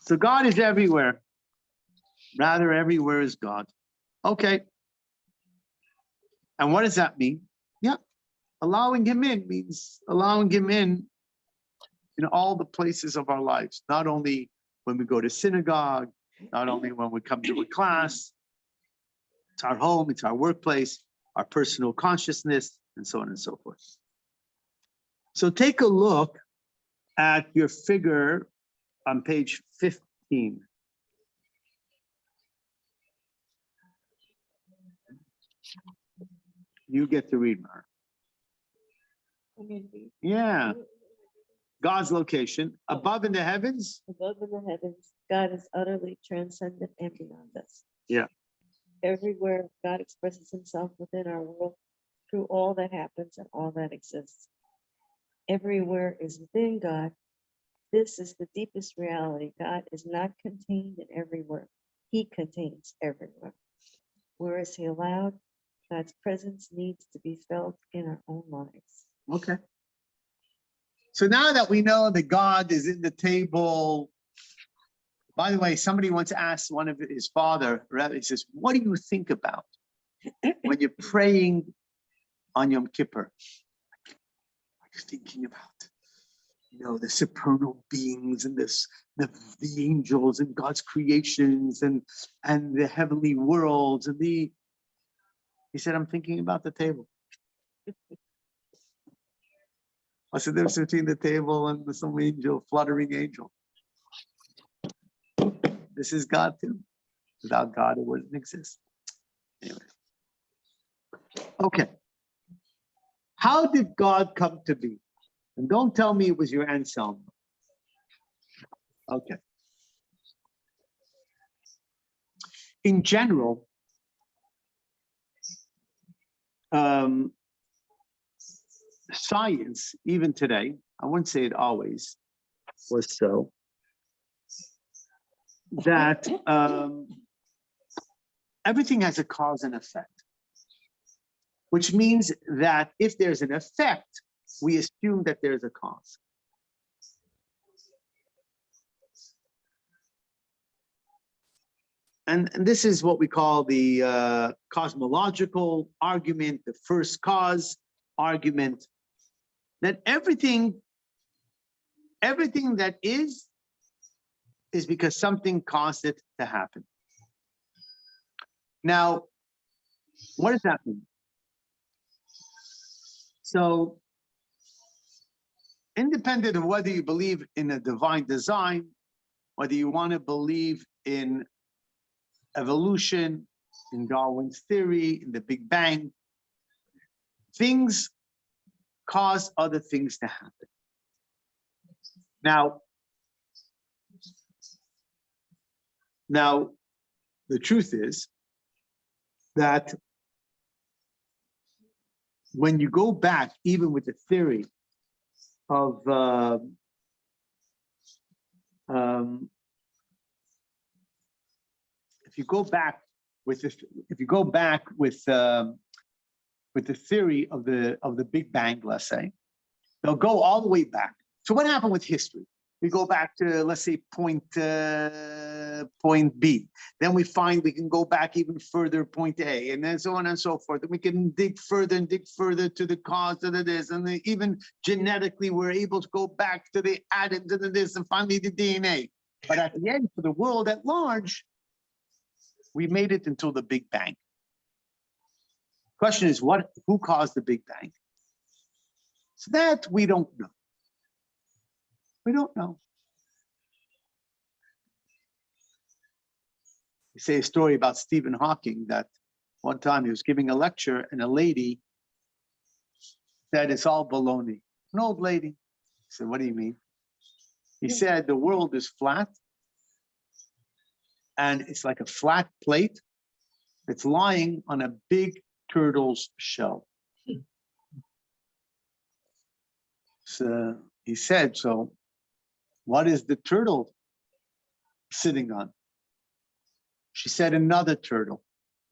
So God is everywhere. Rather, everywhere is God. Okay. And what does that mean? Yeah. Allowing him in means allowing him in all the places of our lives, not only when we go to synagogue, not only when we come to a class. It's our home, it's our workplace, our personal consciousness, and so on and so forth. So take a look at your figure on page 15. You get to read, Mara. Yeah. God's location above in the heavens. Above in the heavens, God is utterly transcendent and beyond us. Yeah. Everywhere God expresses himself within our world through all that happens and all that exists. everywhere is within God. This is the deepest reality. God is not contained in everywhere. He contains everywhere. Whereas he allowed, God's presence needs to be felt in our own lives. Okay. So now that we know that God is in the table, by the way, somebody once asked one of his father, he says, what do you think about when you're praying on Yom Kippur? I'm just thinking about, the supernal beings and the angels and God's creations and the heavenly worlds and he said, I'm thinking about the table. What's the difference between the table and some angel, fluttering angel? This is God too. Without God, it wouldn't exist. Anyway. Okay. How did God come to be? And don't tell me it was your Anselm. Okay. In general, science, even today, I wouldn't say it always was so, that everything has a cause and effect, which means that if there's an effect, we assume that there's a cause. And this is what we call the cosmological argument, the first cause argument, that everything that is because something caused it to happen. Now, what does that mean? So, independent of whether you believe in a divine design, whether you want to believe in evolution, in Darwin's theory, in the Big Bang, things cause other things to happen. Now, the truth is that when you go back, even with the theory of if you go back with the theory of the Big Bang, let's say, they'll go all the way back. So what happened with history? We go back to, let's say, point B. Then we find we can go back even further, point A, and then so on and so forth. And we can dig further to the cause of this. And even genetically, we're able to go back to the atoms and this, and finally the DNA. But at the end, for the world at large, we made it until the Big Bang. Question is, who caused the Big Bang? So that we don't know. We don't know. We say a story about Stephen Hawking that one time he was giving a lecture and a lady said, it's all baloney. An old lady. He said, what do you mean? He said, the world is flat and it's like a flat plate that's lying on a big turtle's shell. So he said, so what is the turtle sitting on? She said, another turtle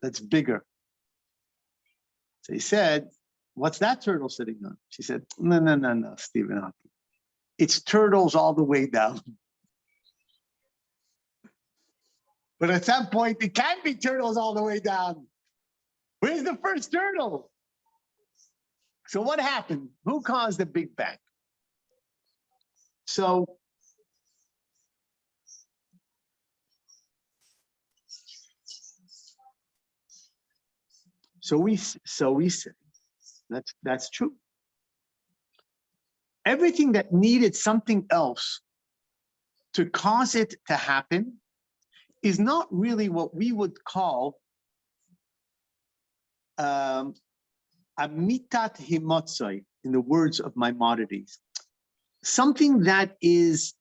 that's bigger. So he said, what's that turtle sitting on? She said, no, Stephen Hawking. It's turtles all the way down. But at some point, it can't be turtles all the way down. Where's the first turtle? So what happened? Who caused the Big Bang? So we say that's true. Everything that needed something else to cause it to happen is not really what we would call amitat himotzoi, in the words of Maimonides. Something that is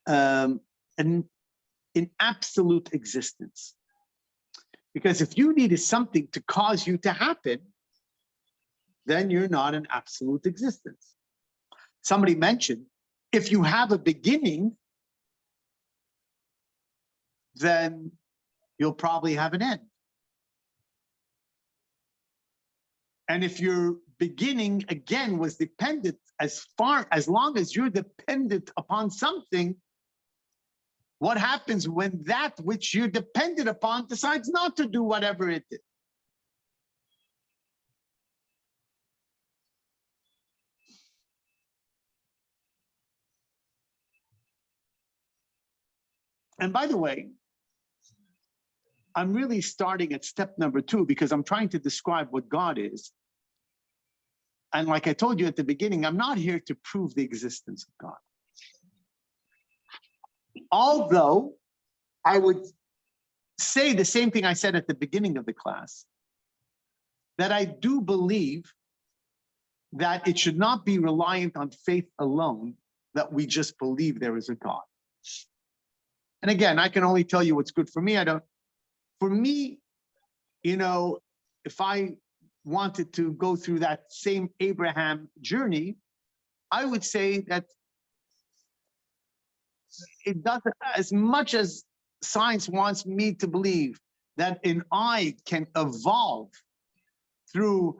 in absolute existence. Because if you needed something to cause you to happen, then you're not in absolute existence. somebody mentioned, if you have a beginning, then you'll probably have an end. And if your beginning again was dependent, as long as you're dependent upon something, what happens when that which you're dependent upon decides not to do whatever it did? And by the way, I'm really starting at step number 2 because I'm trying to describe what God is. And like I told you at the beginning, I'm not here to prove the existence of God. Although I would say the same thing I said at the beginning of the class, that I do believe that it should not be reliant on faith alone, that we just believe there is a God. And again, I can only tell you what's good for me. For me, if I wanted to go through that same Abraham journey, I would say that it doesn't, as much as science wants me to believe that an eye can evolve through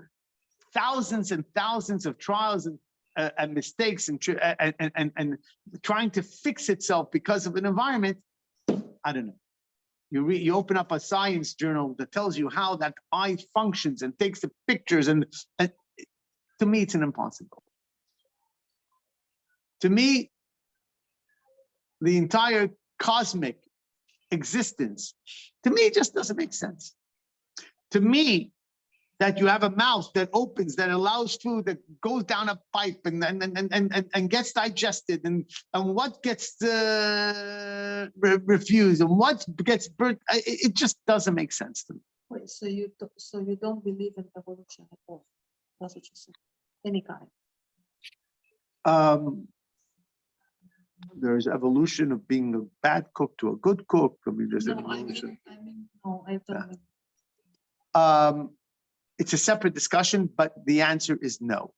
thousands and thousands of trials and mistakes and trying to fix itself because of an environment, I don't know. You open up a science journal that tells you how that eye functions and takes the pictures, and to me, it's an impossible. To me, the entire cosmic existence, to me, it just doesn't make sense. To me, that you have a mouth that opens, that allows food, that goes down a pipe and gets digested, and what gets refused, and what gets burnt, it just doesn't make sense to me. Wait, so you don't believe in evolution at all? That's what you said. Any kind. There's evolution of being a bad cook to a good cook. I mean, there's No, evolution. no, I don't mean. It's a separate discussion, but the answer is no.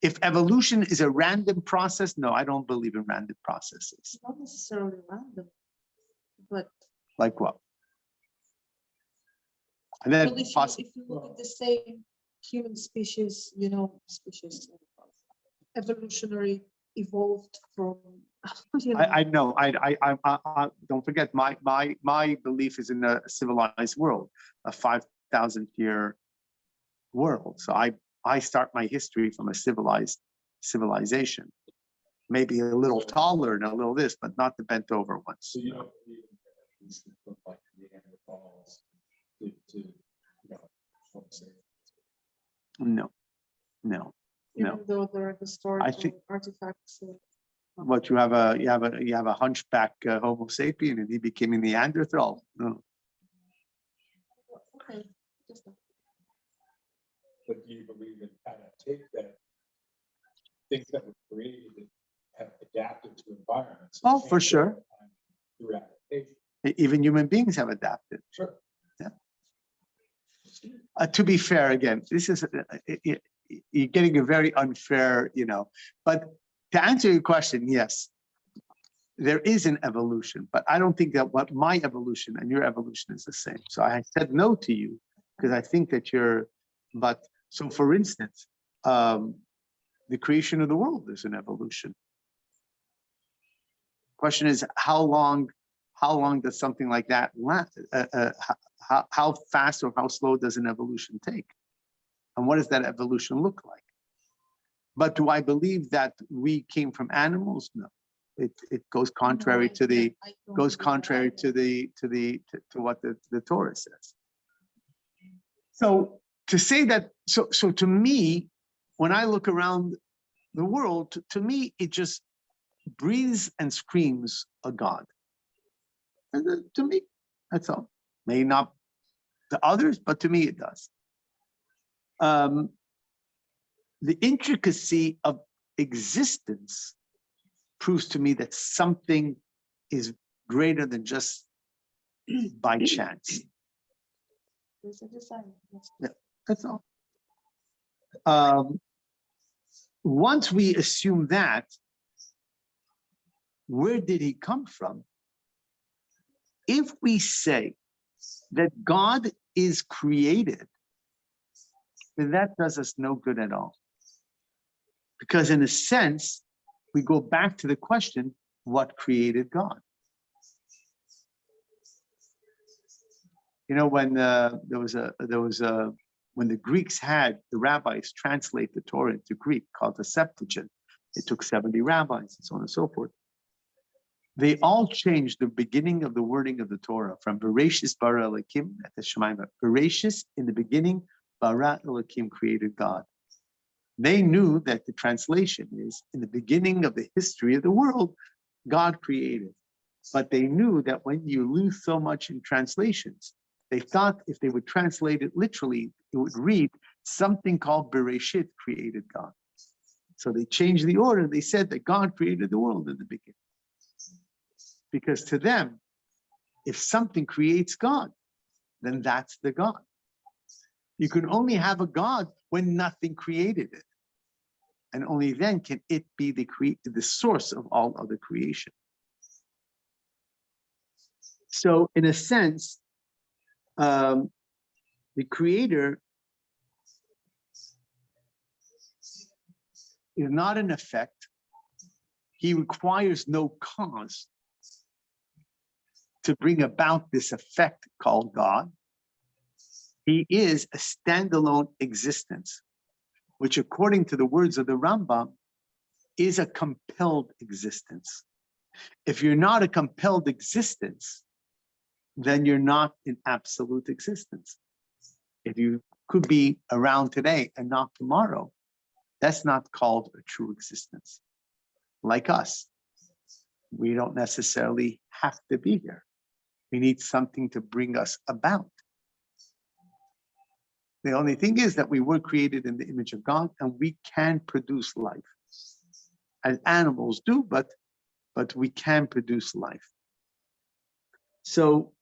If evolution is a random process, no, I don't believe in random processes. Not necessarily random, but Like what? And then well, if you look at the same human species, evolutionary evolved from. I know. I don't forget. My belief is in a civilized world, a 5,000-year world. So I start my history from a civilization, maybe a little taller and a little this, but not the bent over ones. So you don't believe in these things look like Neanderthals No. Even though they're historical artifacts. What you have a hunchback Homo sapien, and he became a Neanderthal. No. Okay. Just But do you believe in adaptation, that things that were created have adapted to environments? Oh, for sure. Through adaptation. Even human beings have adapted. Sure. Yeah. To be fair, again, this is you're getting a very unfair, But to answer your question, yes, there is an evolution, but I don't think that what my evolution and your evolution is the same. So I said no to you because I think that but so for instance, the creation of the world is an evolution. Question is, how long does something like that last? How fast or how slow does an evolution take? And what does that evolution look like? But do I believe that we came from animals? No. It goes contrary to what the Torah says. So to say that, so to me, when I look around the world, to me, it just breathes and screams a God. And to me, that's all. May not to others, but to me, it does. The intricacy of existence proves to me that something is greater than just by chance. There's a design. Yeah, that's all. once we assume that, where did he come from? If we say that God is created, then that does us no good at all. Because in a sense, we go back to the question, what created God? You know, when when the Greeks had the rabbis translate the Torah into Greek, called the Septuagint, it took 70 rabbis and so on and so forth. They all changed the beginning of the wording of the Torah from Bereshis bara Elokim at the Shemaim. Bereshis, in the beginning, bara Elokim, created God. They knew that the translation is, in the beginning of the history of the world, God created. But they knew that when you lose so much in translations, they thought if they would translate it literally, it would read something called Bereshit created God. So they changed the order. They said that God created the world in the beginning. Because to them, if something creates God, then that's the God. You can only have a God when nothing created it. And only then can it be the source of all other creation. So in a sense, the creator is not an effect. He requires no cause to bring about this effect called God. He is a standalone existence, which according to the words of the Rambam, is a compelled existence. If you're not a compelled existence, then you're not in absolute existence. If you could be around today and not tomorrow, that's not called a true existence. Like us, we don't necessarily have to be here. We need something to bring us about. The only thing is that we were created in the image of God and we can produce life. As animals do, but we can produce life. So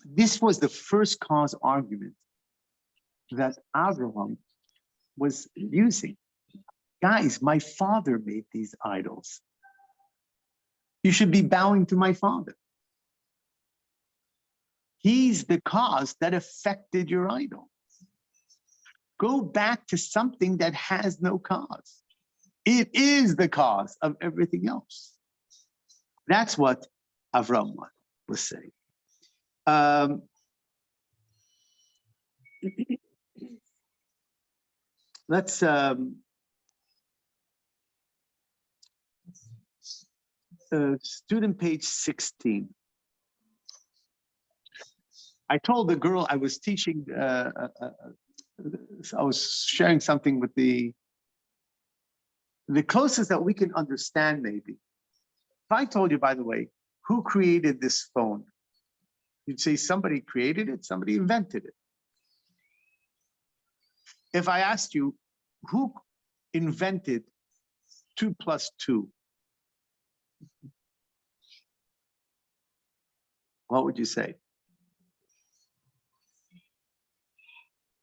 this was the first cause argument that Abraham was using. Guys, my father made these idols. You should be bowing to my father. He's the cause that affected your idol. Go back to something that has no cause. It is the cause of everything else. That's what Avram was saying. Let's student page 16. I told the girl I was teaching, I was sharing something with the closest that we can understand maybe. If I told you, by the way, who created this phone? You'd say somebody created it, somebody invented it. If I asked you, who invented 2 + 2? What would you say?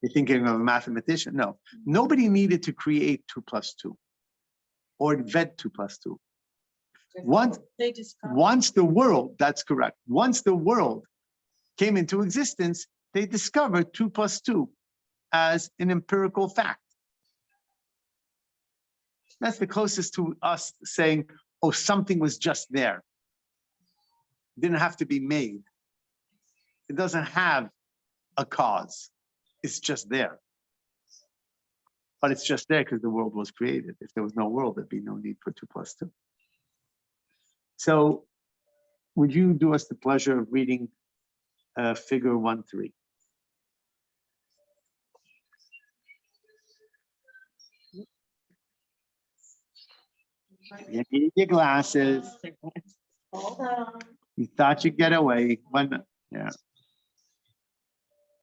You're thinking of a mathematician? No, nobody needed to create 2 + 2 or invent 2 + 2. Once the world, that's correct. Once the world came into existence, they discovered 2 + 2 as an empirical fact. That's the closest to us saying, oh, something was just there. It didn't have to be made. It doesn't have a cause. It's just there. But it's just there because the world was created. If there was no world, there'd be no need for 2 + 2. So would you do us the pleasure of reading figure 1-3? You need your glasses. Hold on. You thought you'd get away. Yeah,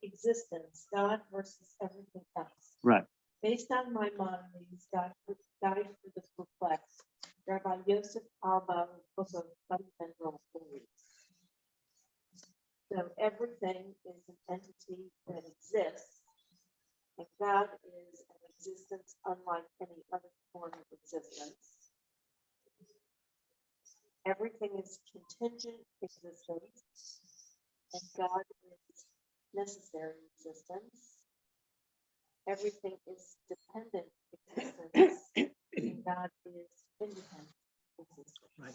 Existence, God versus everything else. right. Based on Maimonides, God for the perplexed, Rabbi Yosef Alba also fundamental beliefs. So everything is an entity that exists, and God is an existence unlike any other form of existence. Everything is contingent existence, and God is necessary existence. Everything is dependent existence, and God is independent existence. Right.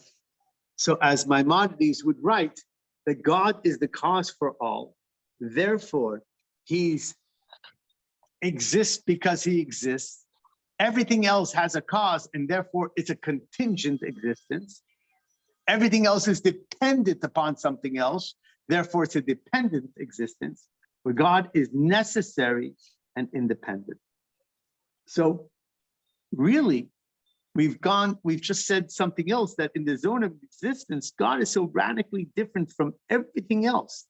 So as Maimonides would write, that God is the cause for all, therefore he's exists because he exists. Everything else has a cause, and therefore it's a contingent existence. Everything else is dependent upon something else, therefore it's a dependent existence, where God is necessary and independent. So really, we've just said something else, that in the zone of existence, God is so radically different from everything else.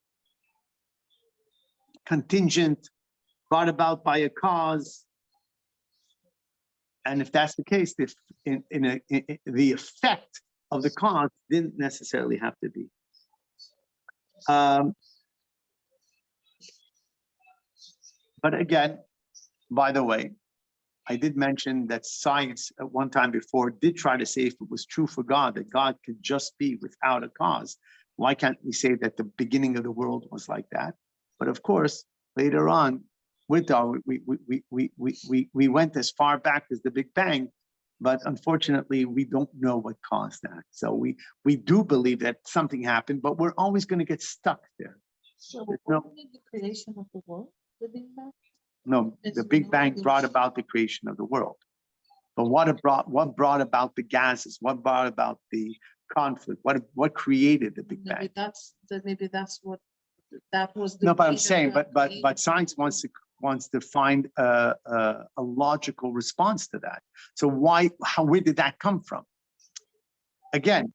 Contingent, brought about by a cause. And if that's the case, the effect of the cause didn't necessarily have to be. But again, by the way, I did mention that science at one time before did try to say, if it was true for God, that God could just be without a cause, why can't we say that the beginning of the world was like that? But of course, later on, with Darwin, we went as far back as the Big Bang, but unfortunately, we don't know what caused that. So we do believe that something happened, but we're always going to get stuck there. So No. only the creation of the world, the Big Bang? No, the Big Bang brought about the creation of the world. But what brought about the gases? What brought about the conflict? What created the Big Bang? Maybe that's what that was. The No, but I'm way that saying, God but created science the world. wants to find a logical response to that. So where did that come from? Again,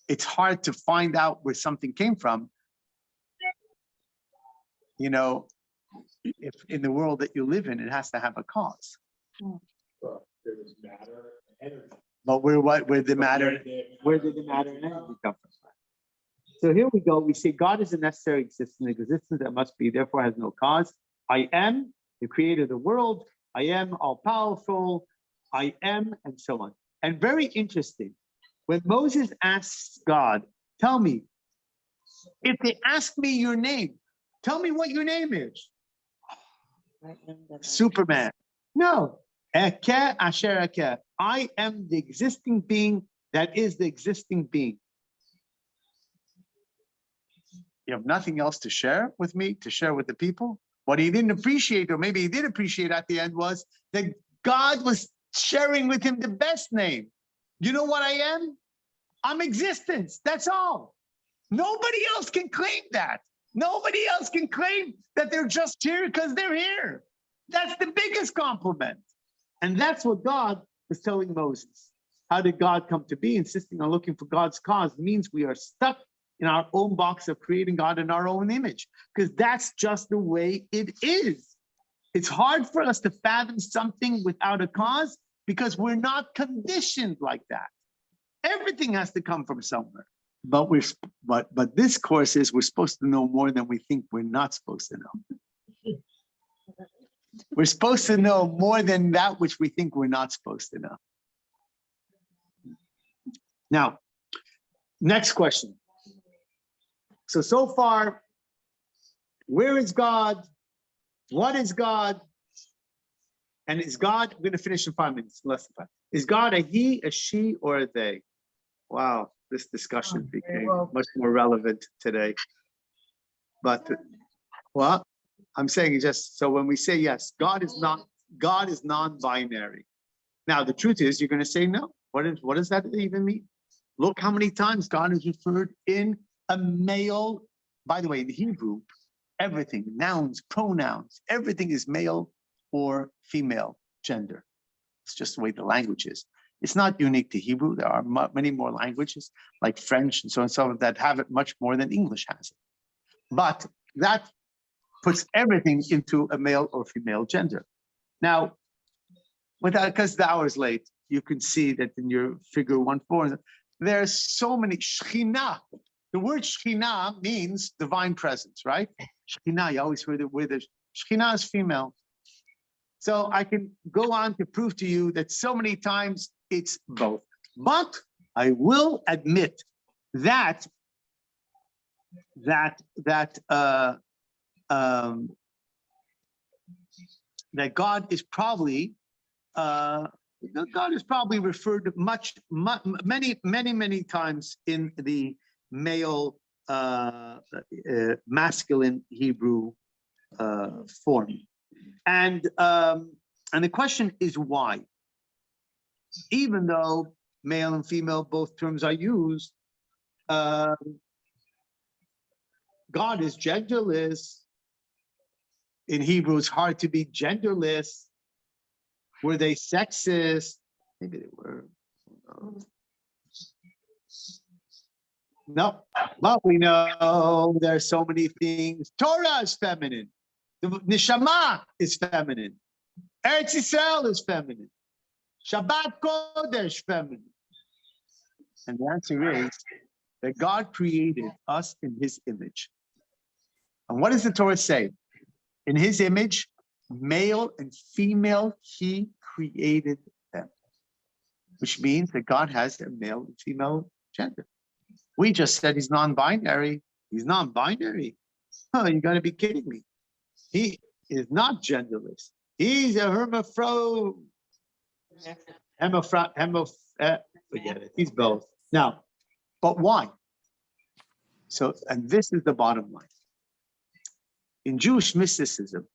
it's hard to find out where something came from. You know, if in the world that you live in, it has to have a cause. Well, there was matter and energy. But where did the matter and energy come from? So here we go. We say God is a necessary existence that must be, therefore has no cause. I am the creator of the world. I am all powerful. I am, and so on. And very interesting, when Moses asks God, tell me, if they ask me your name, tell me what your name is. Superman. No. Eke asher eke. I am the existing being that is the existing being. You have nothing else to share with me, to share with the people? What he didn't appreciate, or maybe he did appreciate at the end, was that God was sharing with him the best name. You know what I am? I'm existence. That's all. Nobody else can claim that. Nobody else can claim that they're just here because they're here. That's the biggest compliment. And that's what God was telling Moses. How did God come to be? Insisting on looking for God's cause means we are stuck in our own box of creating God in our own image, because that's just the way it is. It's hard for us to fathom something without a cause because we're not conditioned like that. Everything has to come from somewhere. But this course is we're supposed to know more than we think we're not supposed to know. We're supposed to know more than that which we think we're not supposed to know. Now, next question. So far, where is God? What is God? And is God, I'm going to finish in 5 minutes, less than 5. Is God a he, a she, or a they? Wow, this discussion became much more relevant today. But, well, I'm saying just, so when we say yes, God is non-binary. Now, the truth is, you're going to say no. What does that even mean? Look how many times God is referred in a male. By the way, in Hebrew, everything, nouns, pronouns, everything is male or female gender. It's just the way the language is. It's not unique to Hebrew. There are many more languages like French and so on, so that have it much more than English has it. But that puts everything into a male or female gender. Now, because the hour is late, you can see that in your figure 1.4, there's so many Shekhinah. The word Shekhinah means divine presence, right? Shekhinah, you always hear the word Shekhinah is female. So I can go on to prove to you that so many times it's both. But I will admit that that God is probably referred many times in the male masculine Hebrew form, and the question is why, even though male and female both terms are used, God is genderless. In Hebrew, it's hard to be genderless. Were they sexist? Maybe they were. No, but we know there are so many things. Torah is feminine. The Neshama is feminine. Eretz Yisrael is feminine. Shabbat Kodesh feminine. And the answer is that God created us in his image. And what does the Torah say? In his image, male and female, he created them. Which means that God has a male and female gender. We just said he's non-binary. He's non-binary. Oh, you gotta be kidding me. He is not genderless. He's a hermaphrodite. Forget it. He's both. Now, but why? So, and this is the bottom line. In Jewish mysticism,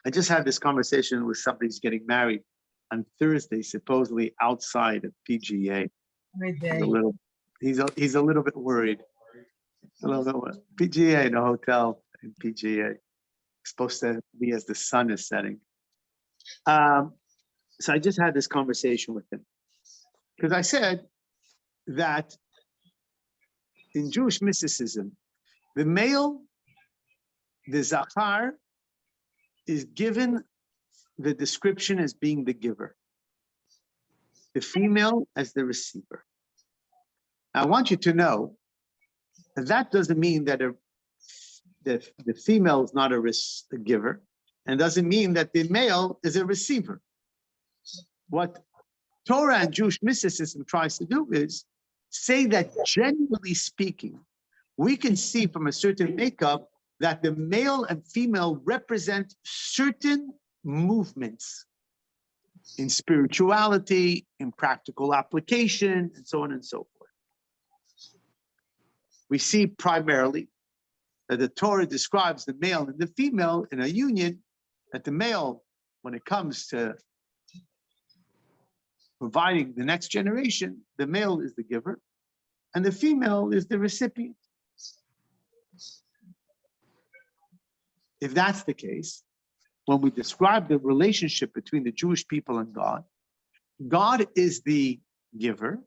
I just had this conversation with somebody who's getting married on Thursday, supposedly outside of PGA. He's a little bit worried. A little bit worried. PGA in a hotel in PGA. Supposed to be as the sun is setting. So I just had this conversation with him. Because I said that in Jewish mysticism, the male, the Zachar, is given the description as being the giver, the female as the receiver. I want you to know that that doesn't mean that the female is not a giver, and doesn't mean that the male is a receiver. What Torah and Jewish mysticism tries to do is say that generally speaking, we can see from a certain makeup that the male and female represent certain movements in spirituality, in practical application, and so on and so forth. We see primarily that the Torah describes the male and the female in a union, that the male, when it comes to providing the next generation, the male is the giver, and the female is the recipient. If that's the case, when we describe the relationship between the Jewish people and God, God is the giver.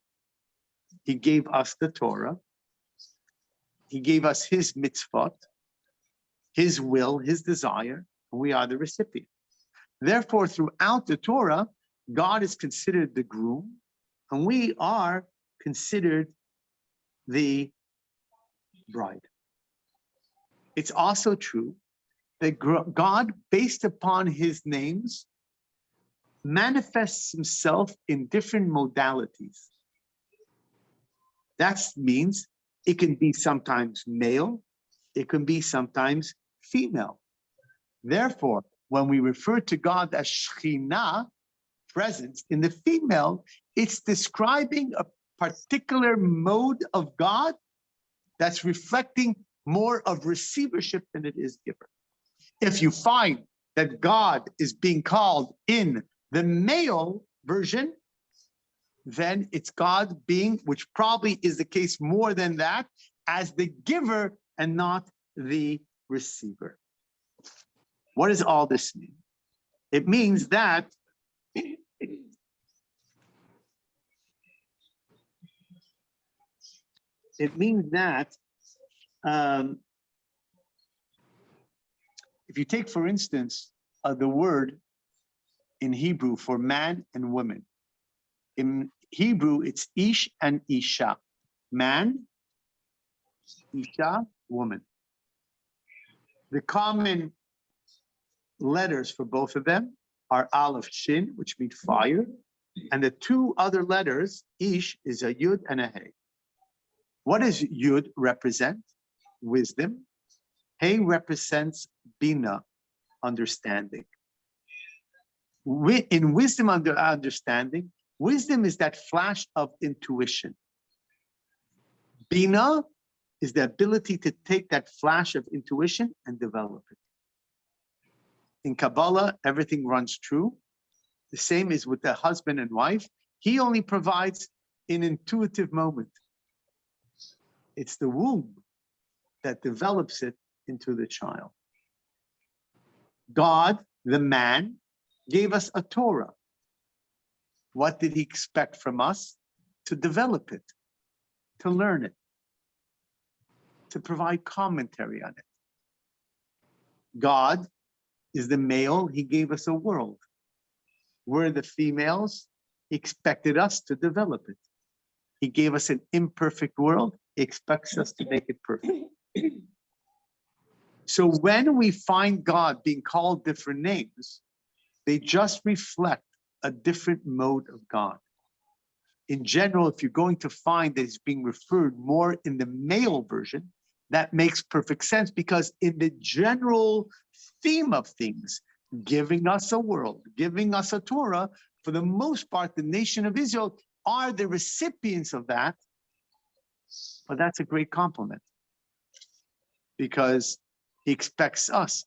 He gave us the Torah. He gave us his mitzvot, his will, his desire, and we are the recipient. Therefore, throughout the Torah, God is considered the groom, and we are considered the bride. It's also true that God, based upon his names, manifests himself in different modalities. That means it can be sometimes male, it can be sometimes female. Therefore, when we refer to God as Shekhinah, presence in the female, it's describing a particular mode of God that's reflecting more of receivership than it is giver. If you find that God is being called in the male version, then it's God being, which probably is the case more than that, as the giver and not the receiver. What does all this mean? It means that if you take, for instance, the word in Hebrew for man and woman. In Hebrew, it's ish and isha. Man, isha, woman. The common letters for both of them are Aleph Shin, which means fire, and the two other letters, Ish, is a Yud and a Hey. What does Yud represent? Wisdom. Hey represents Bina, understanding. In wisdom under understanding, wisdom is that flash of intuition. Bina is the ability to take that flash of intuition and develop it. In Kabbalah, everything runs true. The same is with the husband and wife. He only provides an intuitive moment. It's the womb that develops it into the child. God, the man, gave us a Torah. What did he expect from us? To develop it, to learn it, to provide commentary on it. God is the male, he gave us a world. We're the females, he expected us to develop it. He gave us an imperfect world, he expects us to make it perfect. So when we find God being called different names, they just reflect a different mode of God. In general, if you're going to find that it's being referred more in the male version, that makes perfect sense, because in the general theme of things, giving us a world, giving us a Torah, for the most part, the nation of Israel are the recipients of that. But that's a great compliment, because he expects us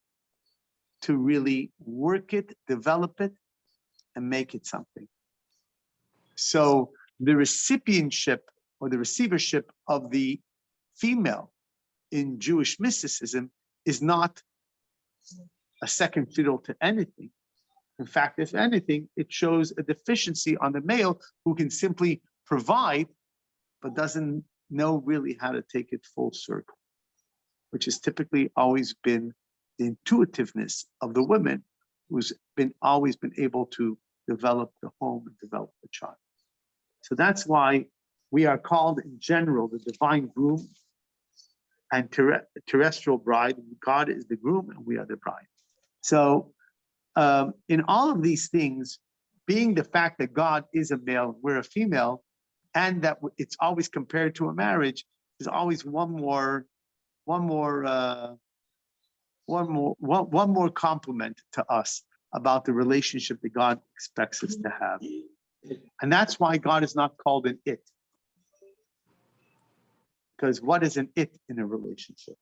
to really work it, develop it, and make it something. So the recipientship or the receivership of the female in Jewish mysticism is not a second fiddle to anything. In fact, if anything, it shows a deficiency on the male who can simply provide, but doesn't know really how to take it full circle, which has typically always been the intuitiveness of the women, who's always been able to develop the home and develop the child. So that's why we are called in general the divine groom and terrestrial bride. God is the groom and we are the bride. So in all of these things, being the fact that God is a male, we're a female, and that it's always compared to a marriage, is always one more compliment to us about the relationship that God expects us to have. And that's why God is not called an it. Because what is an it in a relationship?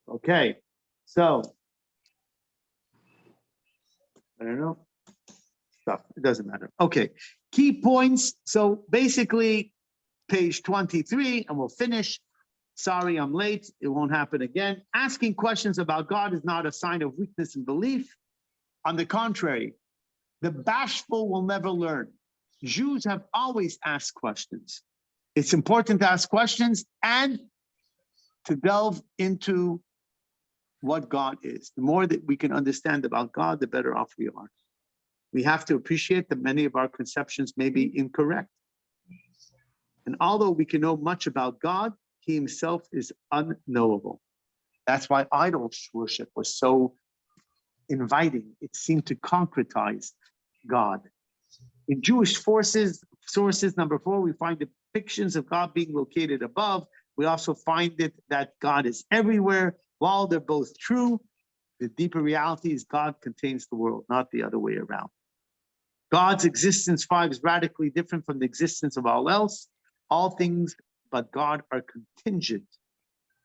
Okay, so I don't know. Stuff. It doesn't matter. Okay, key points. So basically, page 23, and we'll finish. Sorry, I'm late. It won't happen again. Asking questions about God is not a sign of weakness in belief. On the contrary, the bashful will never learn. Jews have always asked questions. It's important to ask questions and to delve into what God is. The more that we can understand about God, the better off we are. We have to appreciate that many of our conceptions may be incorrect. And although we can know much about God, he himself is unknowable. That's why idol worship was so inviting. It seemed to concretize God. In Jewish sources, number 4, we find depictions of God being located above. We also find it that God is everywhere. While they're both true, the deeper reality is God contains the world, not the other way around. God's existence 5 is radically different from the existence of all else. All things but God are contingent,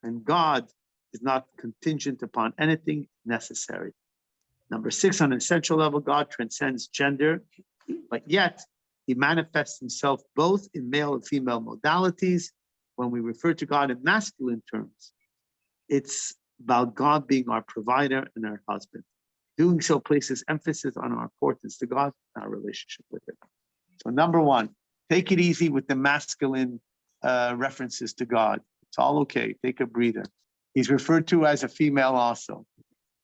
and God is not contingent upon anything necessary. Number 6, on an essential level, God transcends gender, but yet he manifests himself both in male and female modalities. When we refer to God in masculine terms, it's about God being our provider and our husband. Doing so places emphasis on our importance to God and our relationship with him. So number 1, take it easy with the masculine references to God. It's all okay. Take a breather. He's referred to as a female also,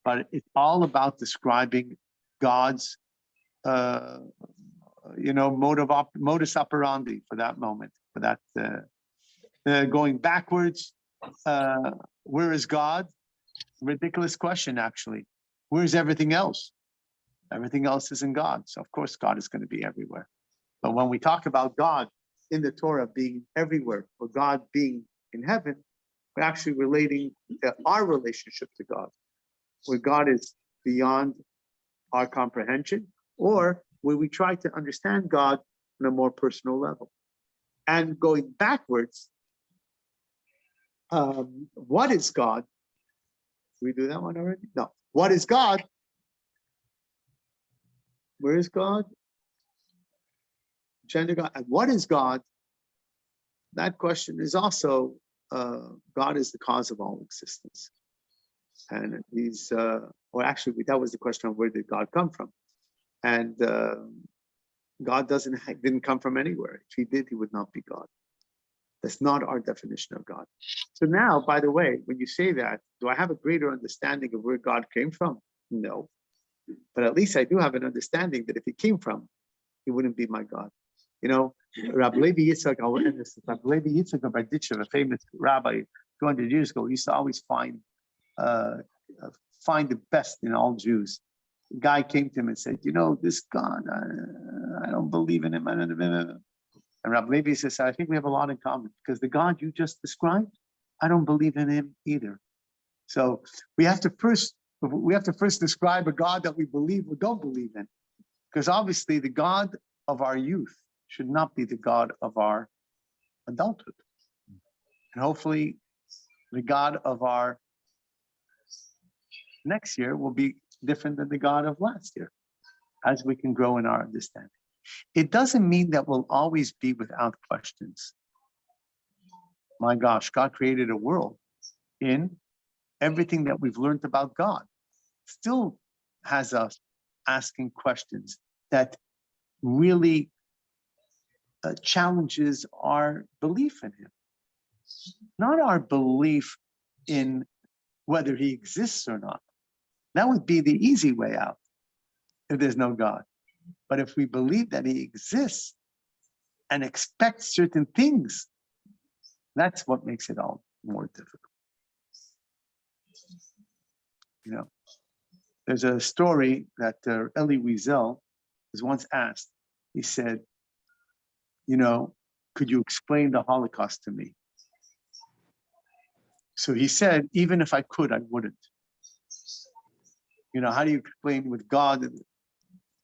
but it's all about describing God's, modus operandi for that moment, for that going backwards. Where is God? Ridiculous question, actually. Where's everything else? Everything else is in God. So of course, God is going to be everywhere. But when we talk about God in the Torah being everywhere, or God being in heaven, we're actually relating our relationship to God, where God is beyond our comprehension, or where we try to understand God on a more personal level. And going backwards, what is God? Did we do that one already? No. What is God? Where is God? Gender God. And what is God? That question is also, God is the cause of all existence. And he's, or actually, that was the question of where did God come from? And God didn't come from anywhere. If he did, he would not be God. That's not our definition of God. So now, by the way, when you say that, do I have a greater understanding of where God came from? No. But at least I do have an understanding that if he came from, he wouldn't be my God. You know, Rabbi Levi Yitzchak, I'll end this. Rabbi Levi Yitzchak of Berditchev, a famous rabbi 200 years ago, used to always find the best in all Jews. A guy came to him and said, you know, this God, I don't believe in him. And Rabbi Levi says, I think we have a lot in common, because the God you just described, I don't believe in him either. So we have to first describe a God that we believe or don't believe in, because obviously the God of our youth should not be the God of our adulthood. And hopefully the God of our next year will be different than the God of last year, as we can grow in our understanding. It doesn't mean that we'll always be without questions. My gosh, God created a world in everything that we've learned about God still has us asking questions that really challenges our belief in him. Not our belief in whether he exists or not. That would be the easy way out if there's no God. But if we believe that he exists and expect certain things, that's what makes it all more difficult. You know, there's a story that Elie Wiesel was once asked. He said, you know, could you explain the Holocaust to me? So he said, even if I could, I wouldn't. You know, how do you explain with God?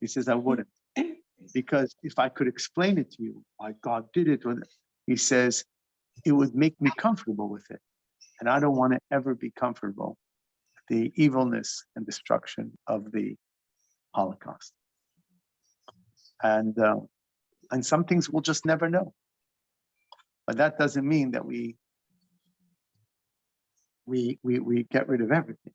He says, I wouldn't. Because if I could explain it to you, why God did it, he says, it would make me comfortable with it. And I don't want to ever be comfortable with the evilness and destruction of the Holocaust. And some things we'll just never know. But that doesn't mean that we get rid of everything.